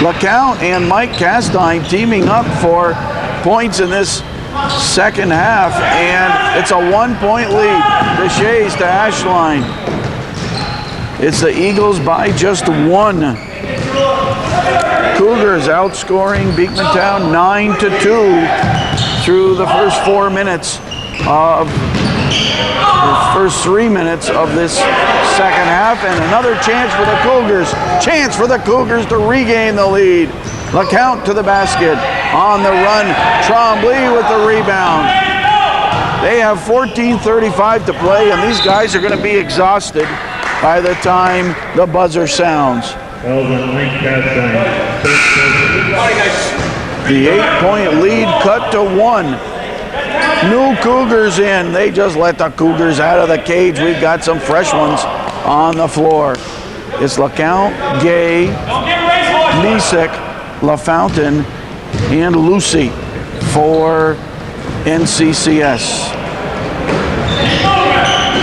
LeCount and Mike Castine teaming up for points in this second half, and it's a 1-point lead. Deshays to Ashline. It's the Eagles by just 1. Cougars outscoring Beekmantown 9-2 through the first 4 minutes of the first 3 minutes of this second half, and another chance for the Cougars. Chance for the Cougars to regain the lead. LeCount to the basket. On the run, Trombley with the rebound. They have 14:35 to play, and these guys are going to be exhausted by the time the buzzer sounds. The 8-point lead cut to 1. New Cougars in. They just let the Cougars out of the cage. We've got some fresh ones on the floor. It's LeCount, Gay, Nisek, LaFountain, and Lucy for NCCS.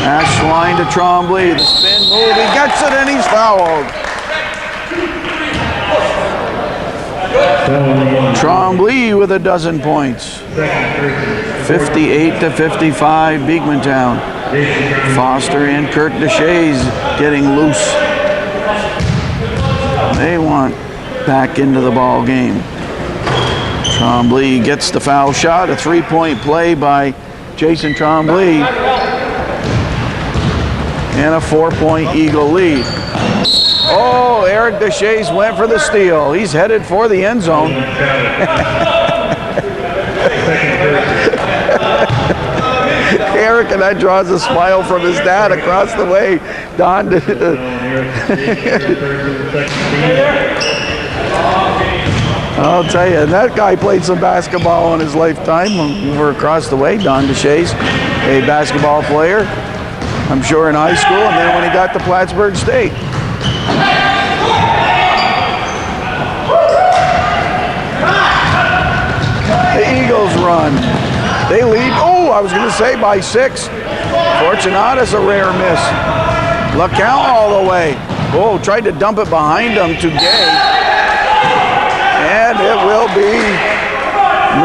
Ashline to Trombley, the spin move, he gets it and he's fouled. Trombley with a dozen points. 58 to 55, Beekmantown. Foster and Kirk Deshays getting loose. They want back into the ball game. Trombley gets the foul shot, a three-point play by Jason Trombley, and a 4-point Eagle lead. Oh, Eric Deshays went for the steal. He's headed for the end zone. Eric, and that draws a smile from his dad across the way. Don. I'll tell you, that guy played some basketball in his lifetime. Over across the way, Don Deshays, a basketball player, I'm sure in high school, and then when he got to Plattsburgh State. The Eagles run. They lead, I was going to say by 6. Fortunata's a rare miss. LeCount all the way. Tried to dump it behind him to Gay. And it will be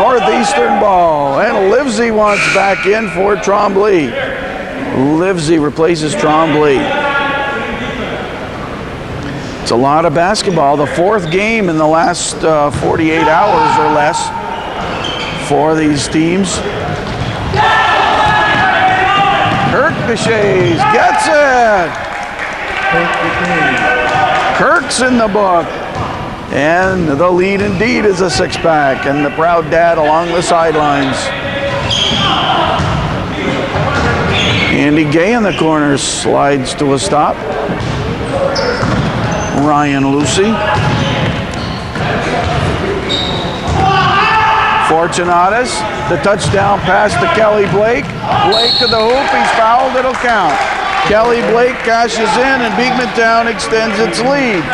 Northeastern ball. And Livesey wants back in for Trombley. Livesey replaces Trombley. It's a lot of basketball. The 4th game in the last 48 hours or less for these teams. Kirk Deshays gets it. Kirk's in the book. And the lead indeed is a 6-pack, and the proud dad along the sidelines. Andy Gay in the corner slides to a stop. Ryan Lucy. Fortunatus, the touchdown pass to Kelly Blake. Blake to the hoop, he's fouled, it'll count. Kelly Blake cashes in and Beekmantown extends its lead.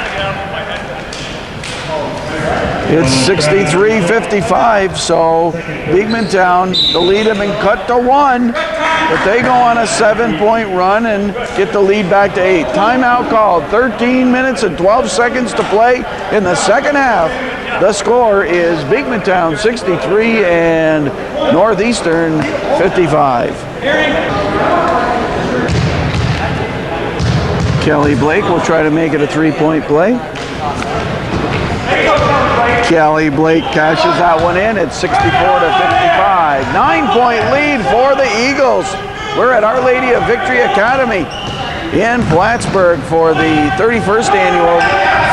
It's 63-55, so Beekmantown, the lead had been cut to 1, but they go on a 7-point run and get the lead back to 8. Timeout called, 13 minutes and 12 seconds to play in the second half. The score is Beekmantown 63 and Northeastern 55. Kelly Blake will try to make it a 3-point play. Kelly Blake cashes that one in at 64 to 55. 9-point lead for the Eagles. We're at Our Lady of Victory Academy in Plattsburgh for the 31st annual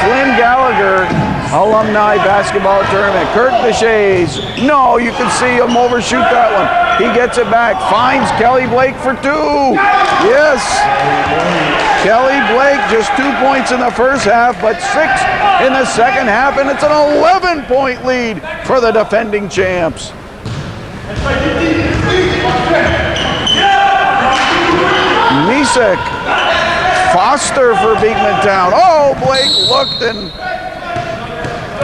Flynn Gallagher Alumni Basketball Tournament. Kirk Deshays, no, you can see him overshoot that one. He gets it back, finds Kelly Blake for 2. Yes. Kelly Blake just 2 points in the first half, but 6 in the second half, and it's an 11-point lead for the defending champs. Nisek, Foster for Beekmantown. Oh, Blake looked and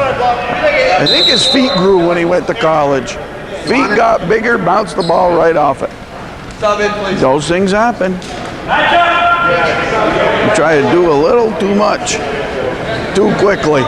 I think his feet grew when he went to college. Feet got bigger, bounced the ball right off it. Those things happen. You try to do a little too much, too quickly.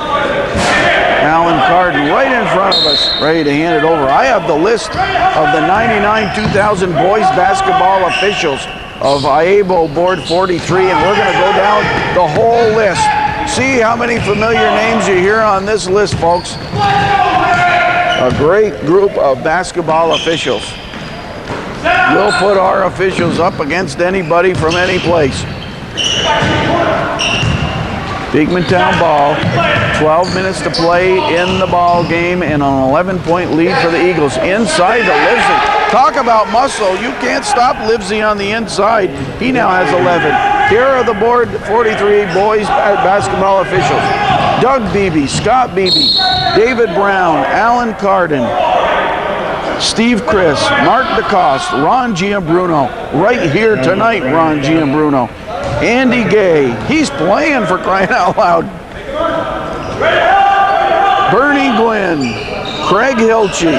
Alan Carden right in front of us, ready to hand it over. I have the list of the 99-2000 boys basketball officials of IABO Board 43, and we're going to go down the whole list. See how many familiar names you hear on this list, folks. A great group of basketball officials. We'll put our officials up against anybody from any place. Beekmantown ball, 12 minutes to play in the ball game and an 11-point lead for the Eagles. Inside to Livesey. Talk about muscle. You can't stop Livesey on the inside. He now has 11. Here are the Board 43 boys basketball officials. Doug Beebe, Scott Beebe, David Brown, Alan Carden, Steve Chris, Mark DeCoste, Ron Giambruno. Right here tonight, Ron Giambruno. Andy Gay, he's playing for crying out loud. Bernie Gwynn, Craig Hilchey,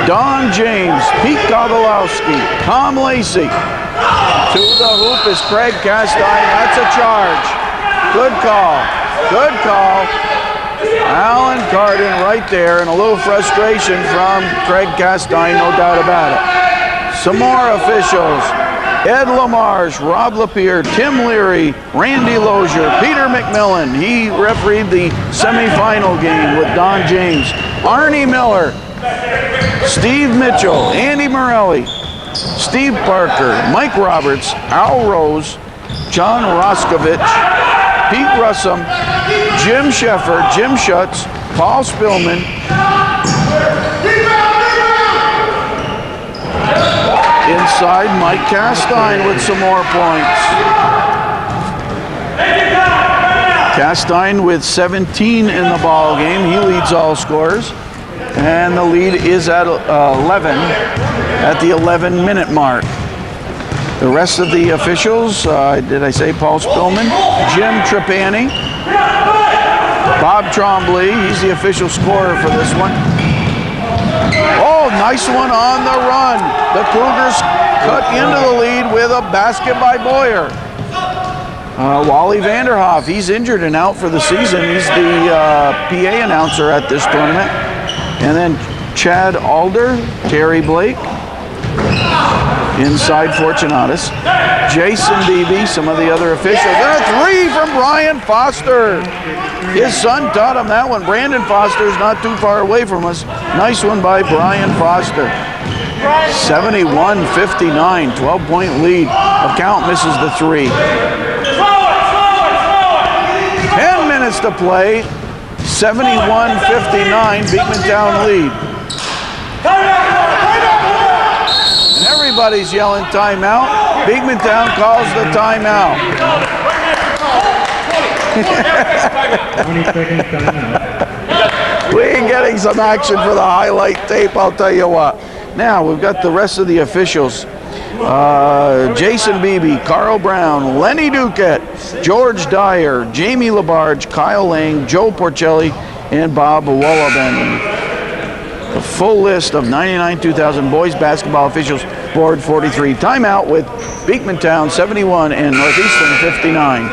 Don James, Pete Gobelowski, Tom Lacey. To the hoop is Craig Castine. That's a charge. Good call. Good call. Alan Carden right there, and a little frustration from Craig Castine, no doubt about it. Some more officials. Ed LaMarche, Rob Lapierre, Tim Leary, Randy Lozier, Peter McMillan. He refereed the semifinal game with Don James. Arnie Miller, Steve Mitchell, Andy Morelli, Steve Parker, Mike Roberts, Al Rose, John Roskovich, Pete Russum, Jim Sheffer, Jim Schutz, Paul Spillman, inside Mike Castine with some more points. Castine with 17 in the ball game. He leads all scorers. And the lead is at 11 at the 11-minute mark. The rest of the officials, did I say Paul Spillman? Jim Trapani, Bob Trombley, he's the official scorer for this one. Oh, nice one on the run. The Cougars cut into the lead with a basket by Boyer. Wally Vanderhoff, he's injured and out for the season. He's the PA announcer at this tournament. And then Chad Alder, Terry Blake, inside Fortunatus, Jason Beebe, some of the other officials. And a three from Brian Foster. His son taught him that one. Brandon Foster's not too far away from us. Nice one by Brian Foster. 71-59, 12-point lead. Account misses the three. 10 minutes to play. 71-59, Beekmantown lead. And everybody's yelling timeout. Beekmantown calls the timeout. 20 seconds timeout. We ain't getting some action for the highlight tape, I'll tell you what. Now, we've got the rest of the officials. Jason Beebe, Carl Brown, Lenny Duquette, George Dyer, Jamie Labarge, Kyle Lang, Joe Porcelli, and Bob Wallaben. The full list of 99-2000 boys basketball officials, board 43. Timeout with Beekmantown 71 and Northeastern 59.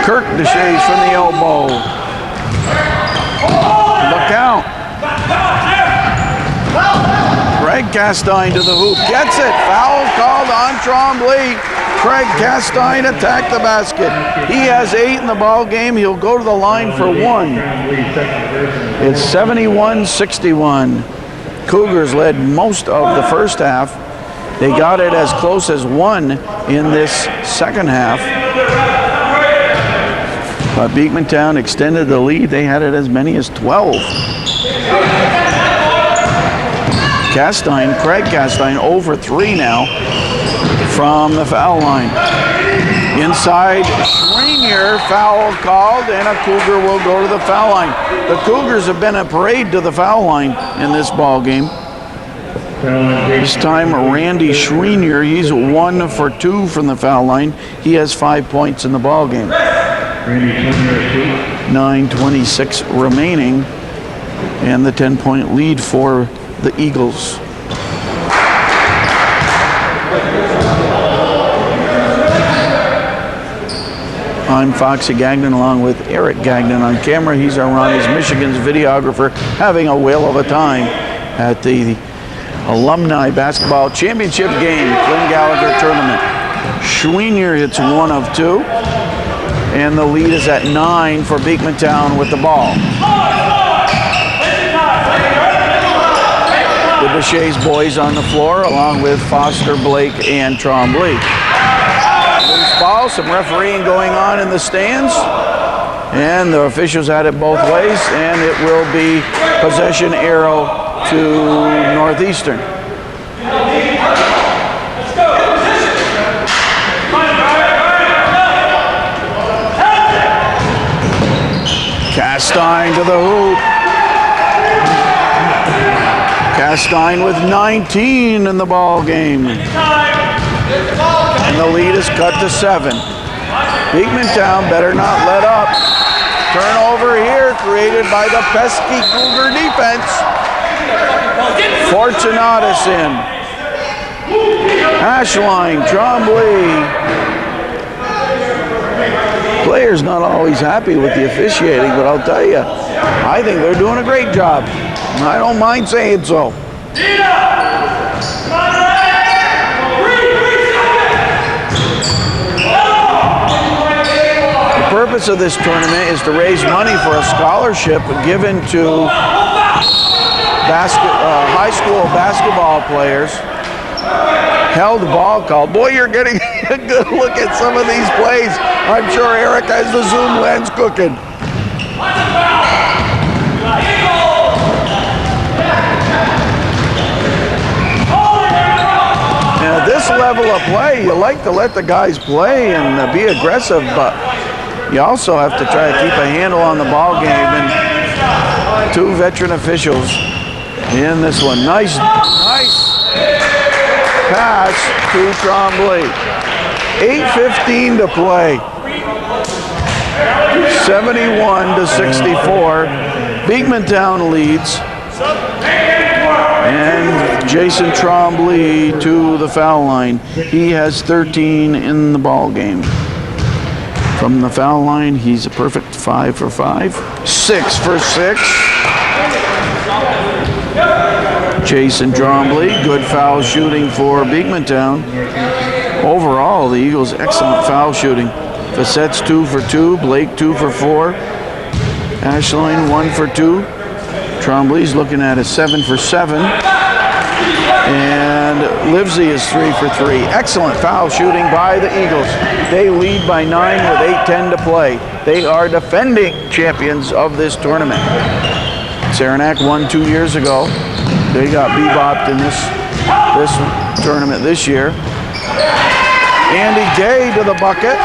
Kirk Deshays from the elbow. Look out. Craig Castine to the hoop. Gets it. Foul called on Trombley. Craig Castine attacked the basket. He has 8 in the ball game. He'll go to the line for 1. It's 71-61. Cougars led most of the first half. They got it as close as 1 in this second half. But Beekmantown extended the lead. They had it as many as 12. Craig Castine over 3 now from the foul line. Inside, Schreinier, foul called, and a Cougar will go to the foul line. The Cougars have been a parade to the foul line in this ball game. This time, Randy Schreinier, he's 1 for 2 from the foul line. He has 5 points in the ball game. 9:26 remaining, and the 10-point lead for the Eagles. I'm Foxy Gagnon along with Eric Gagnon on camera. He's our Ronnie's Michigan's videographer, having a whale of a time at the Alumni Basketball Championship game, Flynn Gallagher Tournament. Schreinier hits 1 of 2, and the lead is at 9 for Beekmantown with the ball. The Deshays boys on the floor, along with Foster, Blake, and Trombley. Loose ball, some refereeing going on in the stands, and the officials had it both ways, and it will be possession arrow to Northeastern. Castine to the hoop. Castine with 19 in the ball game. And the lead is cut to 7. Beekmantown better not let up. Turnover here created by the pesky Cougar defense. Fortunatus in. Ashline, Trombley. Players not always happy with the officiating, but I'll tell you, I think they're doing a great job. I don't mind saying so. The purpose of this tournament is to raise money for a scholarship given to high school basketball players. Held ball call. Boy, you're getting a good look at some of these plays. I'm sure Eric has the zoom lens cooking. And at this level of play, you like to let the guys play and be aggressive, but you also have to try to keep a handle on the ball game. And 2 veteran officials in this one. Nice pass to Trombley. 8:15 to play. 71-64. Beekmantown leads. And Jason Trombley to the foul line. He has 13 in the ball game. From the foul line, he's a perfect 5 for 5. 6 for 6. Jason Trombley, good foul shooting for Beekmantown. Overall, the Eagles' excellent foul shooting. Facette's 2 for 2, Blake 2 for 4, Ashline 1 for 2. Trombley's looking at a 7 for 7. And Livesey is 3 for 3. Excellent foul shooting by the Eagles. They lead by 9 with 8:10 to play. They are defending champions of this tournament. Saranac won 2 years ago. They got bebopped in this tournament this year. Andy Gay to the bucket.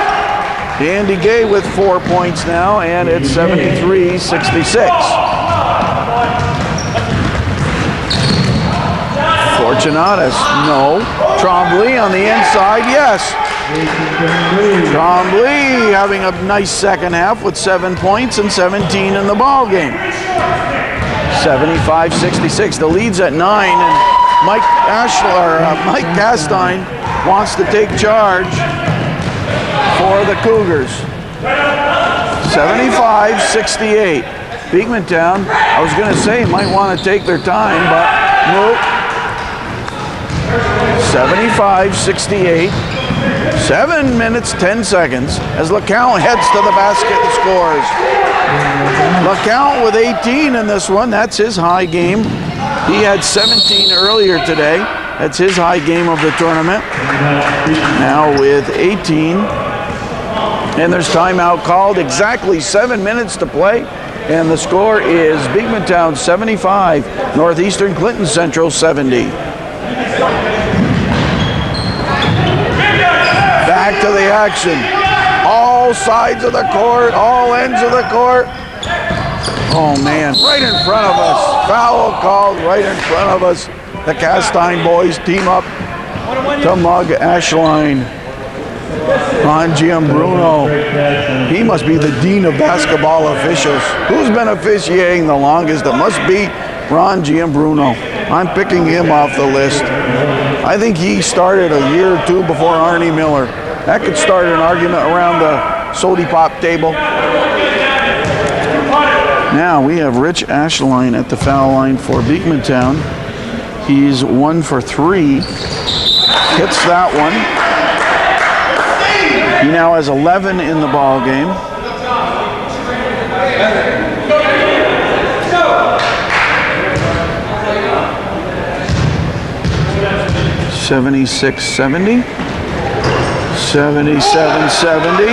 Andy Gay with 4 points now, and it's 73-66. Fortunatus, no. Trombley on the inside, yes. Trombley having a nice second half with 7 points and 17 in the ball game. 75-66. The lead's at 9, and Mike Castine wants to take charge for the Cougars. 75-68. Beekmantown, I was going to say, might want to take their time, but nope. 75-68. 7 minutes, 10 seconds as LeCount heads to the basket and scores. LeCount with 18 in this one. That's his high game. He had 17 earlier today. That's his high game of the tournament. Now with 18. And there's timeout called. Exactly 7 minutes to play. And the score is Beekmantown 75, Northeastern Clinton Central 70. Back to the action. All sides of the court, all ends of the court. Oh man, right in front of us. Foul called right in front of us. The Castine boys team up to mug Ashline. Ron Giambruno. He must be the dean of basketball officials. Who's been officiating the longest? It must be Ron Giambruno. I'm picking him off the list. I think he started a year or two before Arnie Miller. That could start an argument around the Sody Pop table. Now we have Rich Ashline at the foul line for Beekmantown. He's 1 for 3. Hits that one. He now has 11 in the ball game. $76-70. 77-70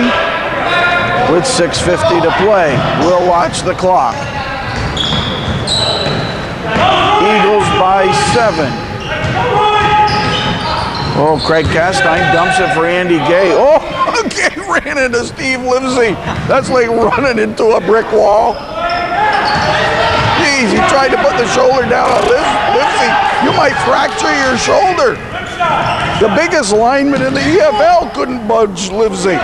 with 6:50 to play. We'll watch the clock. Eagles by 7. Oh, Craig Castine dumps it for Andy Gay. Oh, Gay ran into Steve Livesey. That's like running into a brick wall. Jeez, you tried to put the shoulder down on Livesey. You might fracture your shoulder. The biggest lineman in the EFL couldn't budge Livesey.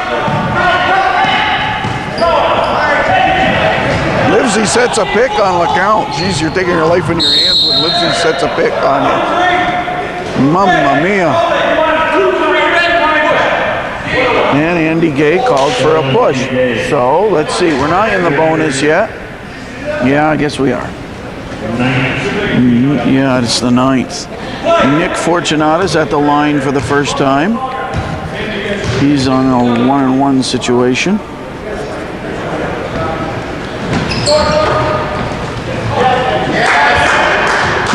Livesey sets a pick on LeCount. Jeez, you're taking your life in your hands when Livesey sets a pick on you. Mamma mia. And Andy Gay called for a push. So, let's see. We're not in the bonus yet. Yeah, I guess we are. Yeah, it's the 9th. Nick Fortunata's at the line for the first time. He's on a 1-on-1 situation.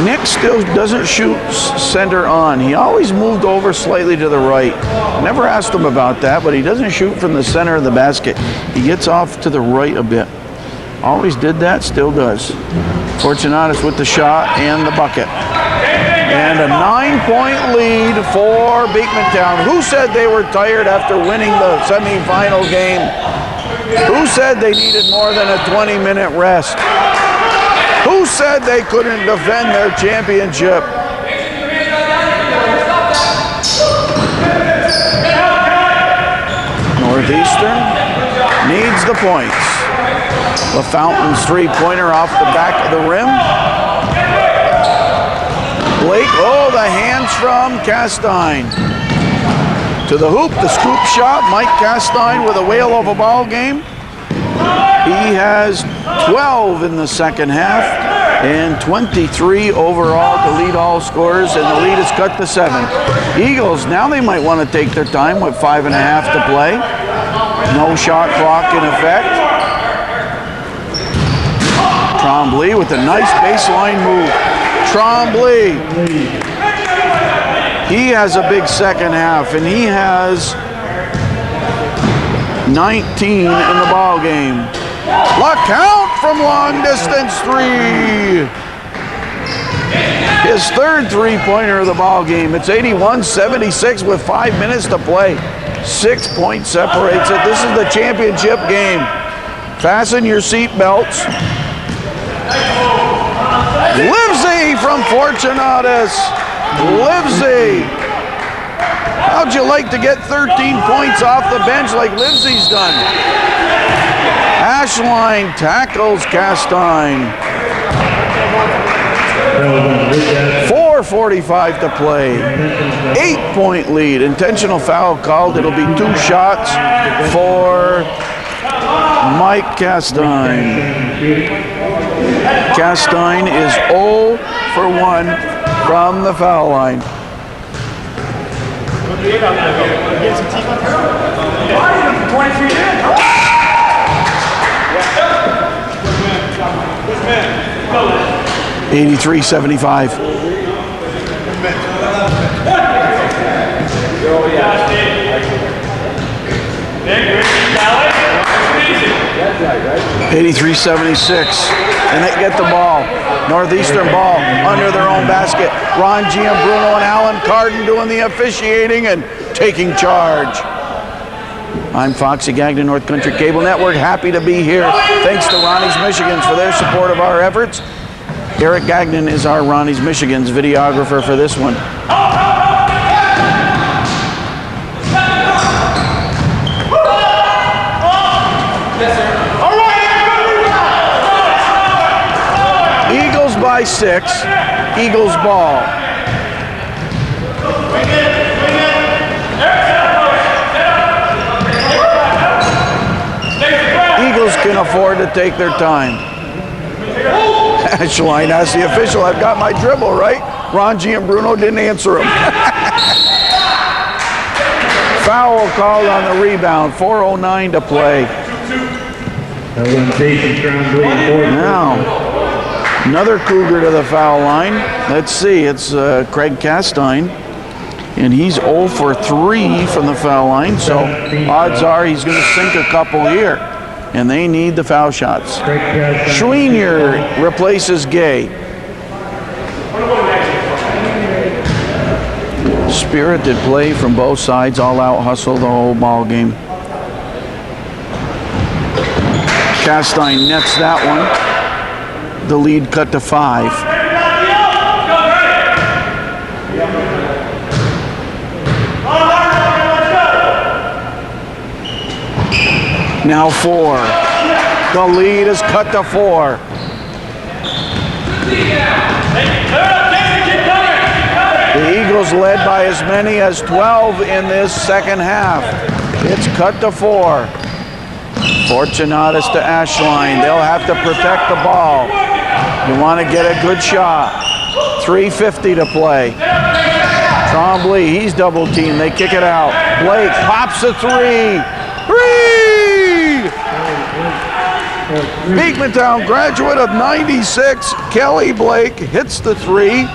Nick still doesn't shoot center on. He always moved over slightly to the right. Never asked him about that, but he doesn't shoot from the center of the basket. He gets off to the right a bit. Always did that, still does. Fortunatus with the shot and the bucket. And a 9-point lead for Beekmantown. Who said they were tired after winning the semifinal game? Who said they needed more than a 20-minute rest? Who said they couldn't defend their championship? Northeastern needs the points. LaFountain's three-pointer off the back of the rim. Blake, oh, the hands from Castine. To the hoop, the scoop shot. Mike Castine with a whale of a ball game. He has 12 in the second half and 23 overall to lead all scorers, and the lead is cut to 7. Eagles, now they might want to take their time with 5.5 to play. No shot clock in effect. Trombley with a nice baseline move. Trombley. He has a big second half, and he has 19 in the ball game. LeCount from long distance 3. His third three-pointer of the ball game. It's 81-76 with 5 minutes to play. 6 points separates it. This is the championship game. Fasten your seat belts. Livesey from Fortunatus. Livesey. How'd you like to get 13 points off the bench like Livesey's done? Ashline tackles Castine. 4:45 to play. 8-point lead. Intentional foul called. It'll be 2 shots for Mike Castine. Castine is 0 for 1 from the foul line. 83-75. $83-76, and they get the ball. Northeastern ball under their own basket. Ron Giambruno and Alan Carden doing the officiating and taking charge. I'm Foxy Gagnon, North Country Cable Network. Happy to be here. Thanks to Ronnie's Michigans for their support of our efforts. Eric Gagnon is our Ronnie's Michigans videographer for this one. Eagles by 6. Eagles ball. Eagles can afford to take their time. Ashline asked the official, I've got my dribble, right? Ron Giambruno didn't answer him. Foul called on the rebound. 4:09 to play. Now, another Cougar to the foul line. Let's see, it's Craig Castine. And he's 0 for 3 from the foul line, so odds are he's going to sink a couple here. And they need the foul shots. Schwenier replaces Gay. Spirited play from both sides, all out hustle the whole ball game. Castine nets that one. the lead cut to 5. Now 4. The lead is cut to 4. The Eagles led by as many as 12 in this second half. It's cut to 4. Fortunatus to Ashline. They'll have to protect the ball. You want to get a good shot. 3:50 to play. Trombley, he's double teamed. They kick it out. Blake pops a 3. 3! Beekmantown graduate of 96, Kelly Blake hits the 3.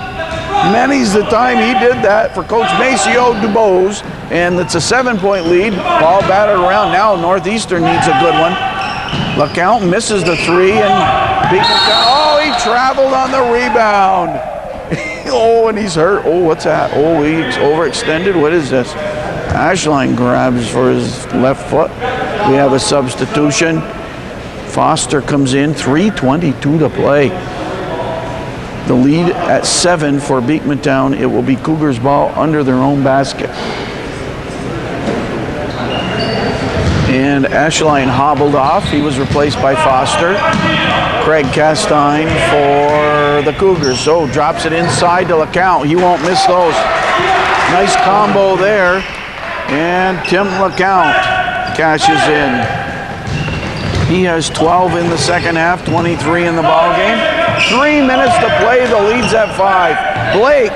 Many's the time he did that for Coach Maceo Dubose, and it's a 7-point lead. Ball battered around. Now Northeastern needs a good one. LeCount misses the 3, and Beekmantown, oh, he traveled on the rebound. Oh, and he's hurt. Oh, what's that? Oh, he's overextended. What is this? Ashline grabs for his left foot. We have a substitution. Foster comes in, 3:22 to play. The lead at 7 for Beekmantown. It will be Cougars ball under their own basket. And Ashline hobbled off. He was replaced by Foster. Craig Castine for the Cougars. So drops it inside to LeCount. He won't miss those. Nice combo there. And Tim LeCount cashes in. He has 12 in the second half, 23 in the ball game. 3 minutes to play, the lead's at 5. Blake.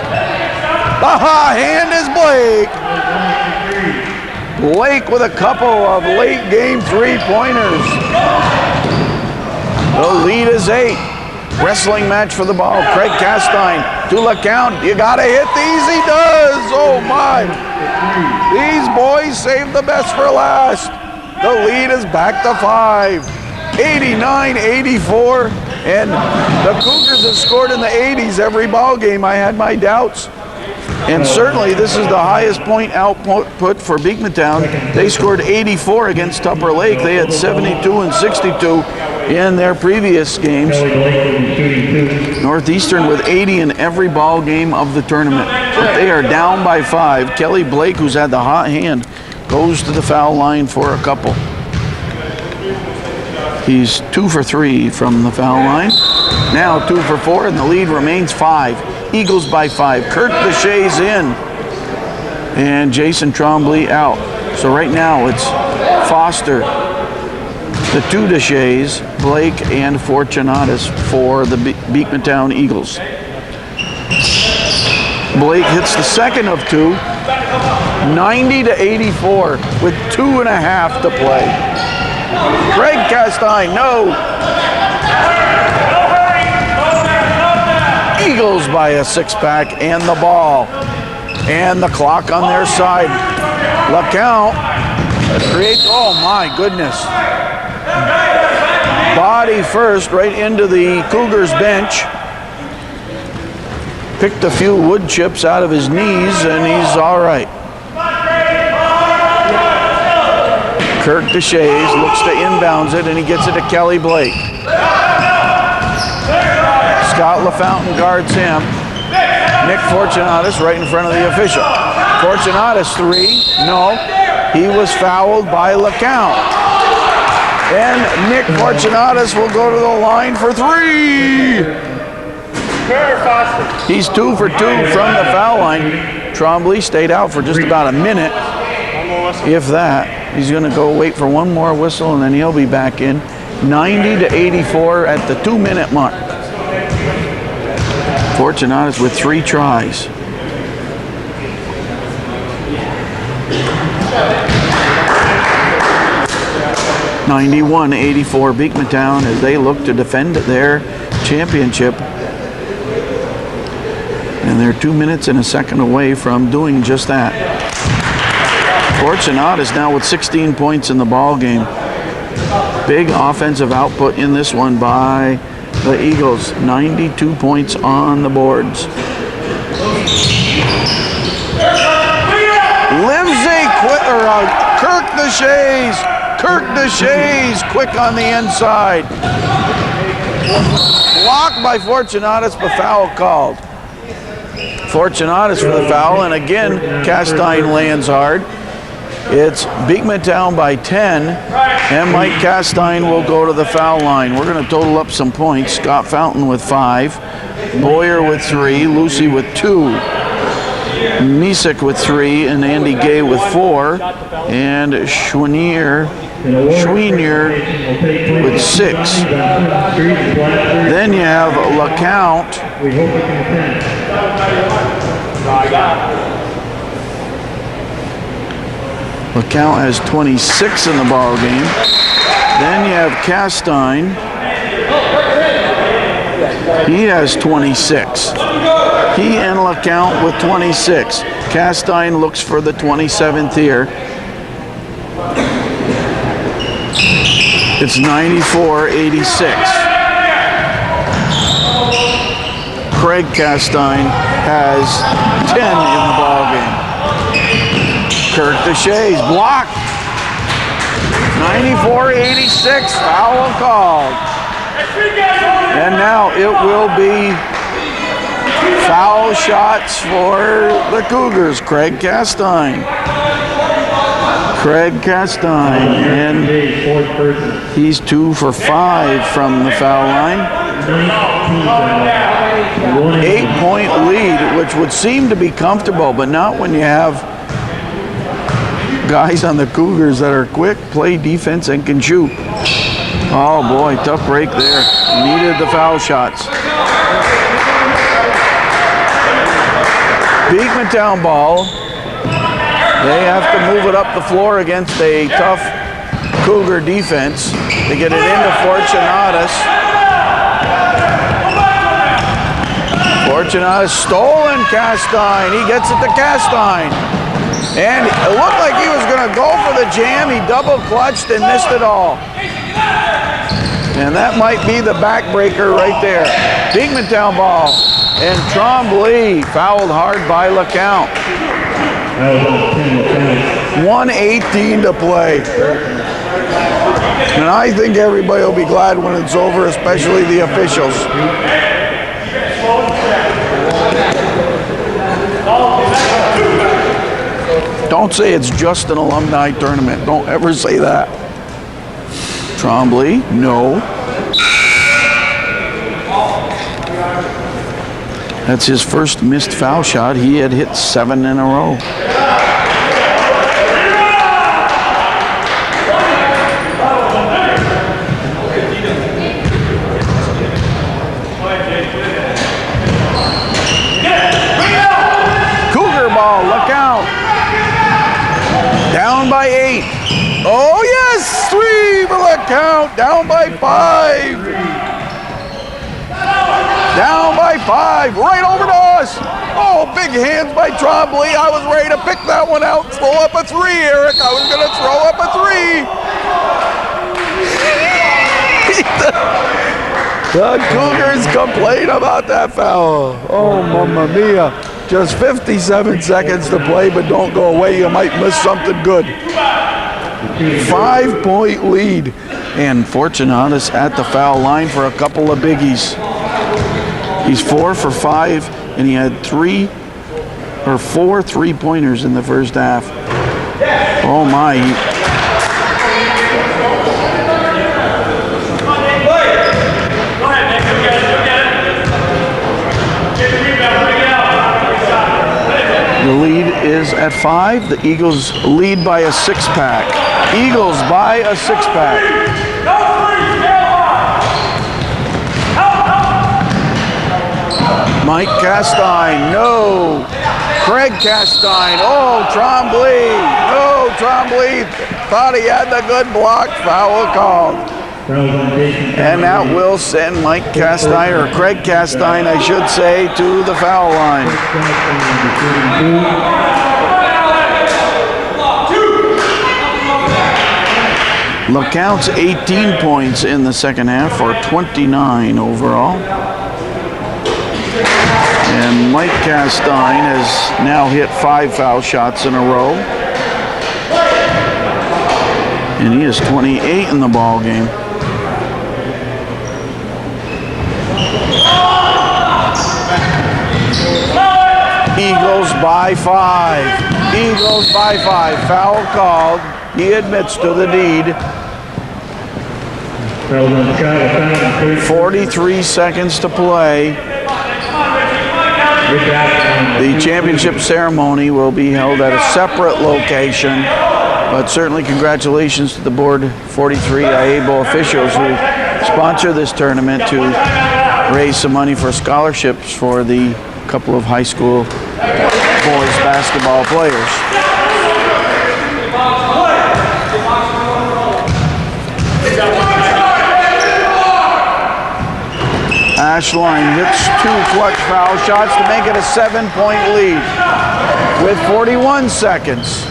Aha, hand is Blake. Blake with a couple of late game 3-pointers. The lead is 8. Wrestling match for the ball. Craig Castine to LeCount. You gotta hit these, he does. Oh my. These boys saved the best for last. The lead is back to 5. 89-84. And the Cougars have scored in the 80s every ball game. I had my doubts. And certainly this is the highest point output for Beekmantown. They scored 84 against Tupper Lake. They had 72 and 62 in their previous games. Northeastern with 80 in every ball game of the tournament. But they are down by 5. Kelly Blake, who's had the hot hand, goes to the foul line for a couple. He's 2 for 3 from the foul line. Now 2 for 4, and the lead remains 5. Eagles by 5. Kirk Deshays in, and Jason Trombley out. So right now it's Foster, the 2 Deshays, Blake, and Fortunatus for the Beekmantown Eagles. Blake hits the second of 2, 90-84 with 2.5 to play. Craig Castine, no. Eagles by a 6-pack and the ball. And the clock on their side. LeCount creates, oh my goodness. Body first right into the Cougars bench. Picked a few wood chips out of his knees and he's all right. Kirk Deshays looks to inbounds it and he gets it to Kelly Blake. Scott LaFountain guards him. Nick Fortunatus right in front of the official. Fortunatus 3, no. He was fouled by LeCount. And Nick Fortunatus will go to the line for 3. He's 2 for 2 from the foul line. Trombley stayed out for just about a minute, if that. He's going to go wait for one more whistle and then he'll be back in. 90-84 at the 2-minute mark. Fortunatus with 3 tries. (91-84) Beekmantown as they look to defend their championship. And they're 2 minutes and a second away from doing just that. Fortunatus now with 16 points in the ball game. Big offensive output in this one by the Eagles. 92 points on the boards. Kirk Deshays quick on the inside. Blocked by Fortunatus, but foul called. Fortunatus for the foul, and again, Castine lands hard. It's Beekmantown by 10, and Mike Castine will go to the foul line. We're going to total up some points. Scott Fountain with 5, Boyer with 3, Lucy with 2, Misek with 3, and Andy Gay with 4, and Schwinier with 6. Then you have LeCount. LeCount has 26 in the ball game. Then you have Castine. He has 26. He and LeCount with 26. Castine looks for the 27th here. It's 94-86. Craig Castine has 10 in the ball game. Kirk Deshays blocked. 94-86, foul called. And now it will be foul shots for the Cougars. Craig Castine. And he's 2 for 5 from the foul line. 8-point lead, which would seem to be comfortable, but not when you have guys on the Cougars that are quick, play defense, and can shoot. Oh boy, tough break there. Needed the foul shots. Beekmantown ball. They have to move it up the floor against a tough Cougar defense. They get it into Fortunatus. Fortunatus stolen Castine. He gets it to Castine. And it looked like he was going to go for the jam. He double clutched and missed it all. And that might be the backbreaker right there. Beekmantown ball. And Trombley fouled hard by LeCount. 1:18 to play. And I think everybody will be glad when it's over, especially the officials. Don't say it's just an alumni tournament. Don't ever say that. Trombley, no. That's his first missed foul shot. He had hit 7 in a row. Cougar ball, look out. Down by 8. Oh yes, 3 for the count. Down by 5. Down by 5, right over to us. Oh, big hands by Trombley. I was ready to pick that one out. Throw up a 3, Eric. I was going to throw up a 3. The Cougars complain about that foul. Oh, mamma mia. Just 57 seconds to play, but don't go away. You might miss something good. 5-point lead. And Fortunatus at the foul line for a couple of biggies. He's 4 for 5, and he had 4 3-pointers in the first half. Oh my. The lead is at 5. The Eagles lead by a 6-pack. Eagles by a 6-pack. Mike Castine, no. Craig Castine, oh, Trombley, no, Trombley. Thought he had the good block, foul called. And that will send Mike Castine, or Craig Castine, I should say, to the foul line. LeCount's 18 points in the second half for 29 overall. And Mike Castine has now hit 5 foul shots in a row. And he is 28 in the ball game. Eagles by 5. Eagles by 5. Foul called. He admits to the deed. 43 seconds to play. The championship ceremony will be held at a separate location, but certainly congratulations to the Board 43 IABO officials who sponsor this tournament to raise some money for scholarships for the couple of high school boys basketball players. Ashline hits 2 clutch foul shots to make it a 7-point lead with 41 seconds.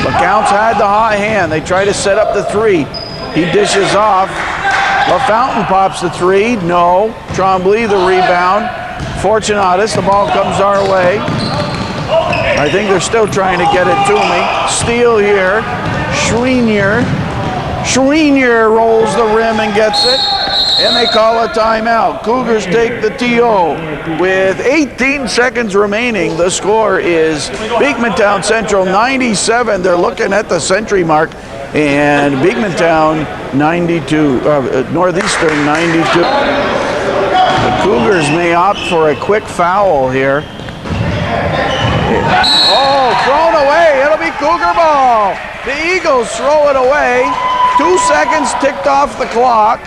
LeCount's had the hot hand. They try to set up the 3. He dishes off. LaFountain pops the 3. No. Tremblay the rebound. Fortunatus, the ball comes our way. I think they're still trying to get it to me. Steal here. Schreinier rolls the rim and gets it. And they call a timeout. Cougars take the TO. With 18 seconds remaining, the score is Beekmantown Central 97. They're looking at the century mark. And Beekmantown 92, Northeastern 92. The Cougars may opt for a quick foul here. Oh, thrown away. It'll be Cougar ball. The Eagles throw it away. 2 seconds ticked off the clock.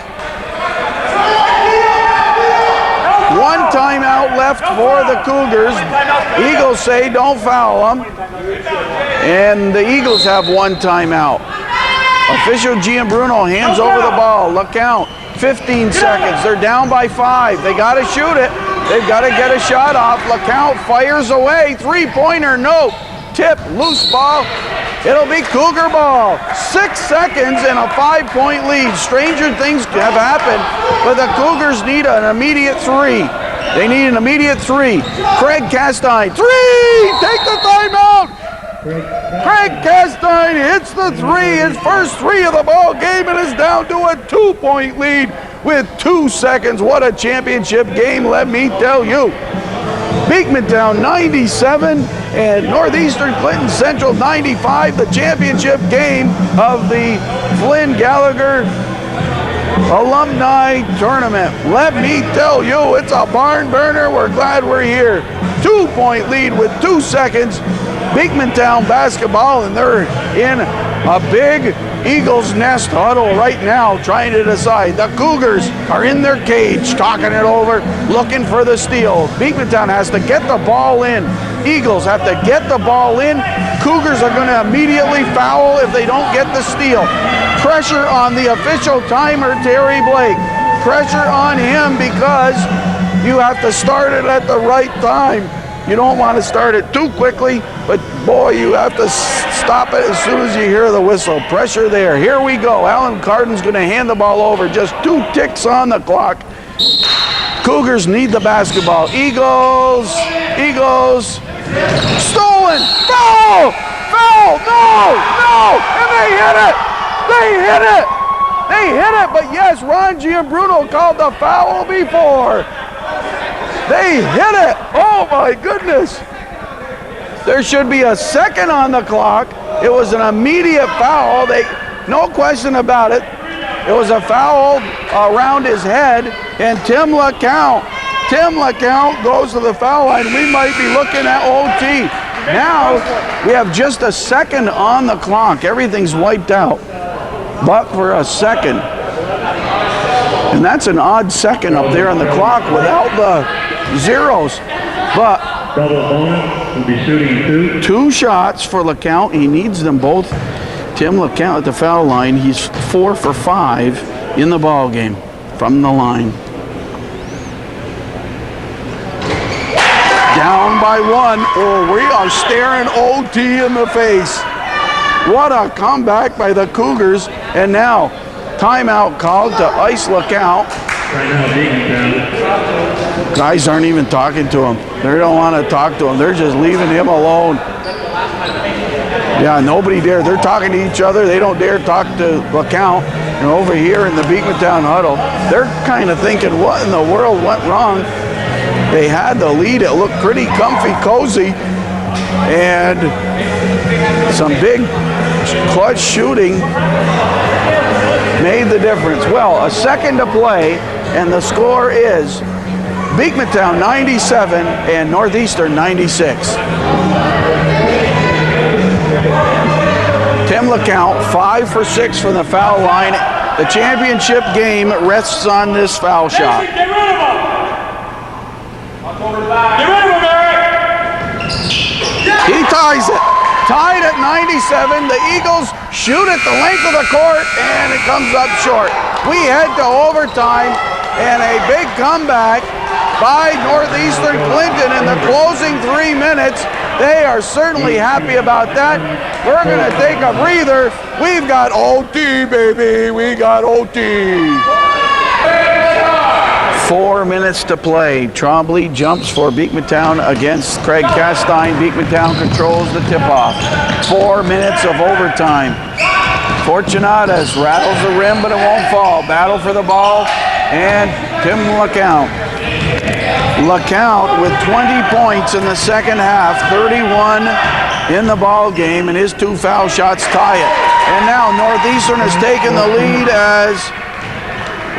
1 timeout left for the Cougars. Eagles say don't foul them. And the Eagles have 1 timeout. Official Gianbruno hands over the ball. LeCount, 15 seconds. They're down by 5. They got to shoot it. They've got to get a shot off. LeCount fires away. 3-pointer, no. Tip, loose ball. It'll be Cougar ball. 6 seconds and a 5-point lead. Stranger things have happened, but the Cougars need an immediate 3. They need an immediate 3. Craig Castine, 3! Take the timeout! Craig Castine hits the 3, his first 3 of the ball game, and is down to a 2-point lead with 2 seconds. What a championship game, let me tell you. Beekmantown 97 and Northeastern Clinton Central 95, the championship game of the Flynn Gallagher Alumni Tournament. Let me tell you, it's a barn burner. We're glad we're here. 2-point lead with 2 seconds. Beekmantown basketball, and they're in a big Eagles nest huddle right now trying to decide. The Cougars are in their cage talking it over, looking for the steal. Beekmantown has to get the ball in. Eagles have to get the ball in. Cougars are going to immediately foul if they don't get the steal. Pressure on the official timer, Terry Blake. Pressure on him because you have to start it at the right time. You don't want to start it too quickly, but boy, you have to stop it as soon as you hear the whistle. Pressure there. Here we go. Alan Carden's going to hand the ball over. Just 2 ticks on the clock. Cougars need the basketball. Eagles. Stolen. Foul! Foul! No! And they hit it! They hit it, but yes, Ron Gianbruno called the foul before. They hit it! Oh my goodness! There should be a second on the clock. It was an immediate foul. No question about it. It was a foul around his head, and Tim LeCount goes to the foul line. We might be looking at OT. Now we have just a second on the clock. Everything's wiped out, but for a second. And that's an odd second up there on the clock without the zeros. But double bonus will be shooting 2 shots for LeCount. He needs them both. Tim LeCount at the foul line. He's 4 for 5 in the ball game from the line. Down by 1. Oh, we are staring OT in the face. What a comeback by the Cougars. And now timeout called to ice LeCount. Right now, Beekmantown. Guys aren't even talking to him. They don't want to talk to him. They're just leaving him alone. Yeah, nobody dare. They're talking to each other. They don't dare talk to LeCount. And over here in the Beekmantown huddle, they're kind of thinking, what in the world went wrong? They had the lead. It looked pretty comfy, cozy, and some big clutch shooting made the difference. Well, a second to play, and the score is Beekmantown 97 and Northeastern 96. Tim LeCount, 5 for 6 from the foul line. The championship game rests on this foul shot. Get rid of him! Get rid of him, Eric! He ties it. Tied at 97. The Eagles shoot at the length of the court, and it comes up short. We head to overtime, and a big comeback by Northeastern Clinton in the closing 3 minutes. They are certainly happy about that. We're going to take a breather. We've got OT, baby. We got OT. 4 minutes to play. Trombley jumps for Beekmantown against Craig Castine. Beekmantown controls the tip-off. 4 minutes of overtime. Fortunatus rattles the rim, but it won't fall. Battle for the ball, and Tim LeCount. LeCount with 20 points in the second half, 31 in the ball game, and his 2 foul shots tie it. And now Northeastern has taken the lead as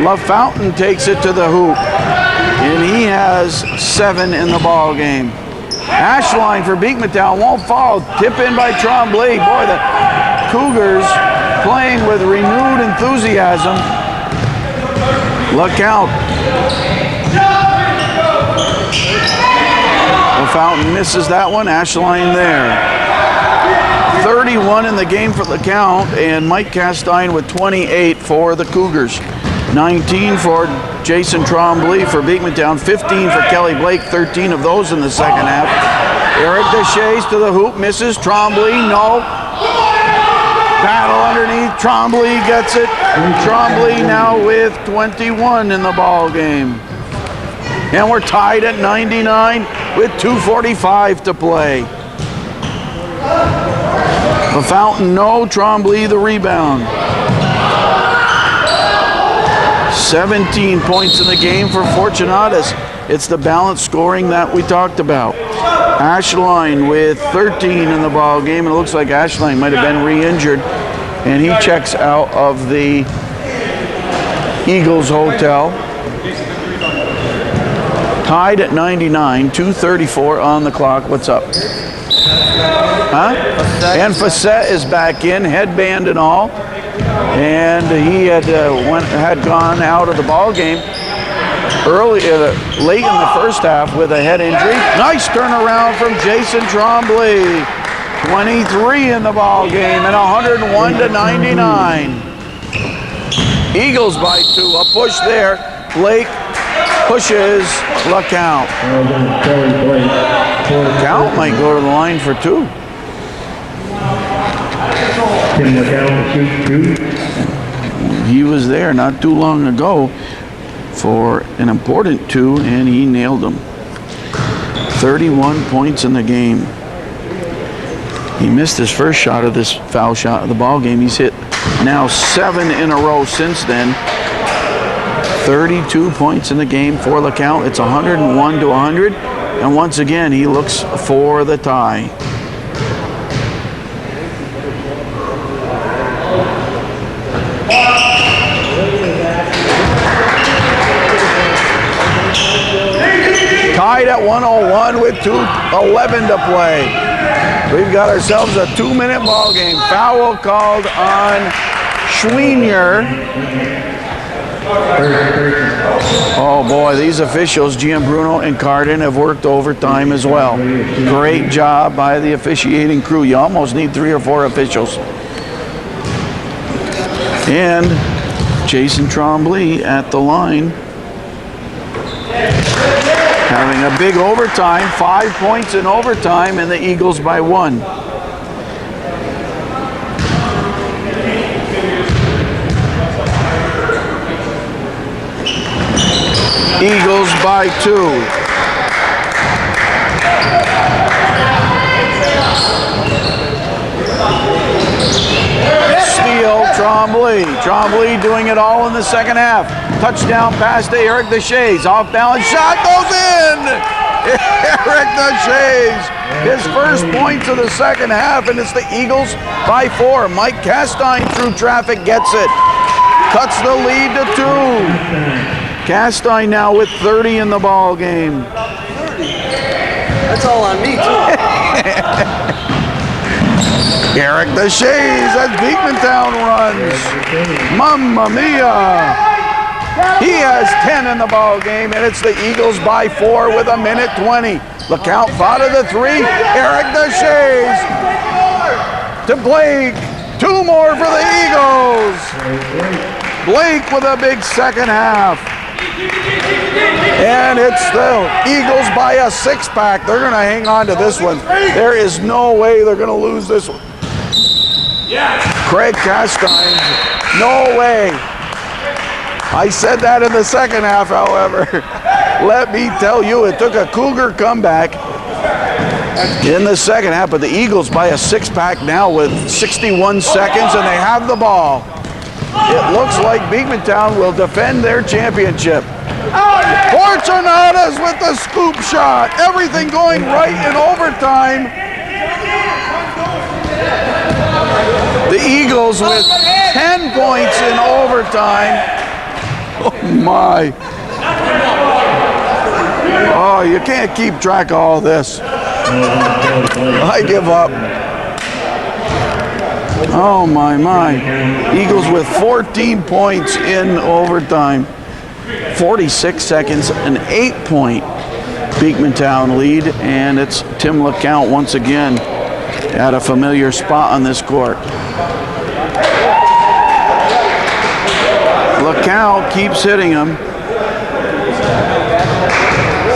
LaFountain takes it to the hoop, and he has 7 in the ball game. Ashline for Beekmantown won't fall. Tip in by Trombley. Boy, the Cougars playing with renewed enthusiasm. LeCount. LaFountain misses that one. Ashline there. 31 in the game for LeCount, and Mike Castine with 28 for the Cougars. 19 for Jason Trombley for Beekmantown, 15 for Kelly Blake, 13 of those in the second half. Eric Deshays to the hoop, misses. Trombley, no. Battle underneath, Trombley gets it. Trombley now with 21 in the ball game. And we're tied at 99 with 2:45 to play. LaFountain, no. Trombley the rebound. 17 points in the game for Fortunatus. It's the balanced scoring that we talked about. Ashline with 13 in the ball game, and it looks like Ashline might have been re-injured, and he checks out of the Eagles Hotel. Tied at 99, 2:34 on the clock. What's up? Huh? And Facette is back in, headband and all. And he had gone out of the ball game late in the first half with a head injury. Nice turnaround from Jason Trombley. 23 in the ball game and 101 to 99. Eagles by 2. A push there. Blake pushes LeCount. LeCount might go to the line for 2. Tim LeCount shoot 2. He was there not too long ago for an important 2, and he nailed them. 31 points in the game. He missed his first shot of this foul shot of the ball game. He's hit now 7 in a row since then. 32 points in the game for LeCount. It's 101 to 100, and once again he looks for the tie. Tied at 101 with 2:11 to play. We've got ourselves a 2-minute ball game. Foul called on Schweiner. Oh boy, these officials, Gianbruno and Cardin, have worked overtime as well. Great job by the officiating crew. You almost need 3 or 4 officials. And Jason Trombley at the line, having a big overtime, 5 points in overtime, and the Eagles by 1. Eagles by 2. Steele steal, Trombley. Trombley doing it all in the second half. Touchdown pass to Eric Deshays. Off balance shot goes in. Eric Deshays, his first points of the second half, and it's the Eagles by 4. Mike Castine through traffic gets it. Cuts the lead to 2. Castine now with 30 in the ball game. 30? That's all on me, too. Eric Deshays as Beekmantown runs. Mamma mia! He has 10 in the ball game, and it's the Eagles by 4 with 1:20. LeCount thought of the 3. Eric Deshays to Blake. 2 more for the Eagles. Blake with a big second half. And it's the Eagles by a 6-pack. They're going to hang on to this one. There is no way they're going to lose this one. Craig Castine, no way. I said that in the second half, however. Let me tell you, it took a Cougar comeback in the second half, but the Eagles by a 6-pack now with 61 seconds, and they have the ball. It looks like Beekmantown will defend their championship. Fortunatus with the scoop shot. Everything going right in overtime. The Eagles with 10 points in overtime. Oh my. Oh, you can't keep track of all this. I give up. Oh my. Eagles with 14 points in overtime. 46 seconds, an 8-point Beekmantown lead, and it's Tim LeCount once again at a familiar spot on this court. LeCount keeps hitting him.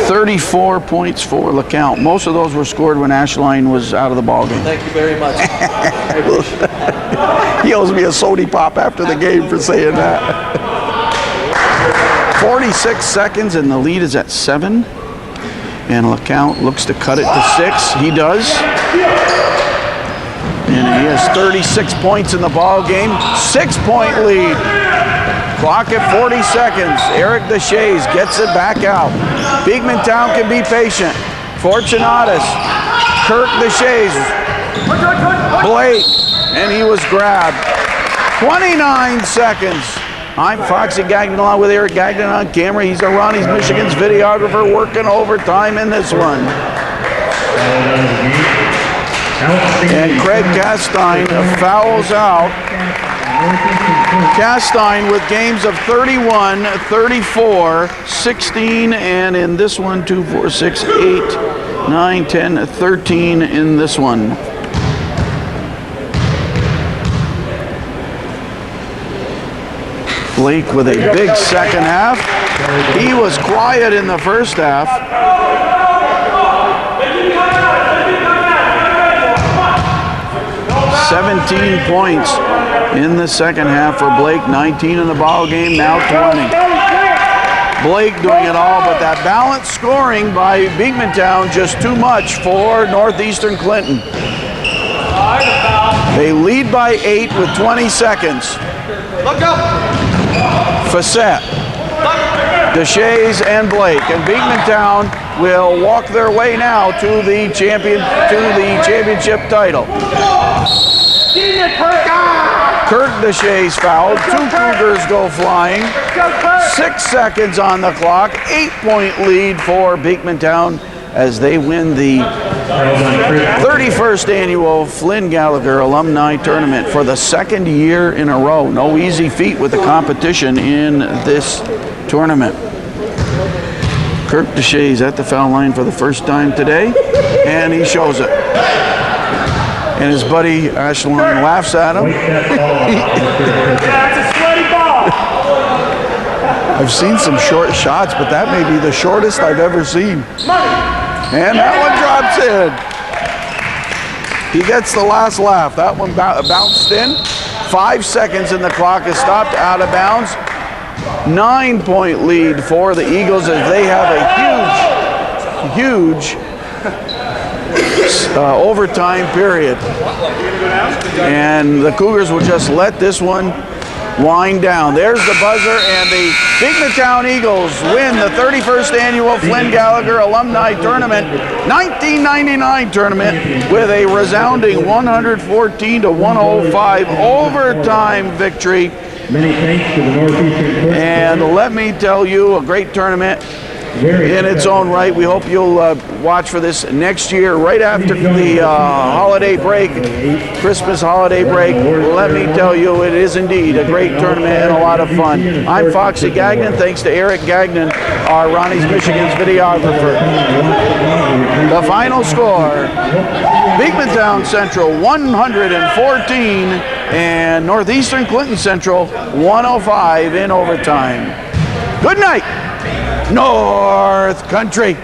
34 points for LeCount. Most of those were scored when Ashline was out of the ballgame. Thank you very much. I appreciate it. He owes me a sody pop after the game for saying that. 46 seconds and the lead is at 7. And LeCount looks to cut it to 6. He does. And he has 36 points in the ball game. 6-point lead. Clock at 40 seconds. Eric Deshays gets it back out. Beekmantown can be patient. Fortunatus. Kirk Deshays. Blake. And he was grabbed. 29 seconds. I'm Foxy Gagnon along with Eric Gagnon on camera. He's Ronnie's Michigan's videographer working overtime in this one. And Craig Castine fouls out. Castine with games of 31, 34, 16, and in this one, 2, 4, 6, 8, 9, 10, 13 in this one. Blake with a big second half. He was quiet in the first half. 17 points in the second half for Blake. 19 in the ball game, now 20. Blake doing it all, but that balanced scoring by Beekmantown just too much for Northeastern Clinton. They lead by 8 with 20 seconds. Look up. Facette, Deshays, and Blake, and Beekmantown will walk their way now to the championship title. Kirk Deshays fouled. 2 Cougars go flying. 6 seconds on the clock. 8-point lead for Beekmantown as they win the 31st annual Flynn Gallagher Alumni Tournament for the second year in a row. No easy feat with the competition in this tournament. Kirk Deshays at the foul line for the first time today, and he shows it. And his buddy Ashline laughs at him. That's a sweaty ball. I've seen some short shots, but that may be the shortest I've ever seen. And that one drops in. He gets the last laugh. That one bounced in. 5 seconds and the clock is stopped out of bounds. 9-point lead for the Eagles as they have a huge overtime period. And the Cougars will just let this one wind down. There's the buzzer, and the Beekmantown Eagles win the 31st annual Flynn Gallagher Alumni Tournament, 1999 tournament, with a resounding 114-105 overtime victory. Many thanks to the Northeastern. And let me tell you, a great tournament in its own right. We hope you'll watch for this next year, right after the holiday break, Christmas holiday break. Let me tell you, it is indeed a great tournament and a lot of fun. I'm Foxy Gagnon. Thanks to Eric Gagnon, our Ronnie's Michigan's videographer. The final score, Beekmantown Central 114 and Northeastern Clinton Central 105 in overtime. Good night, North Country.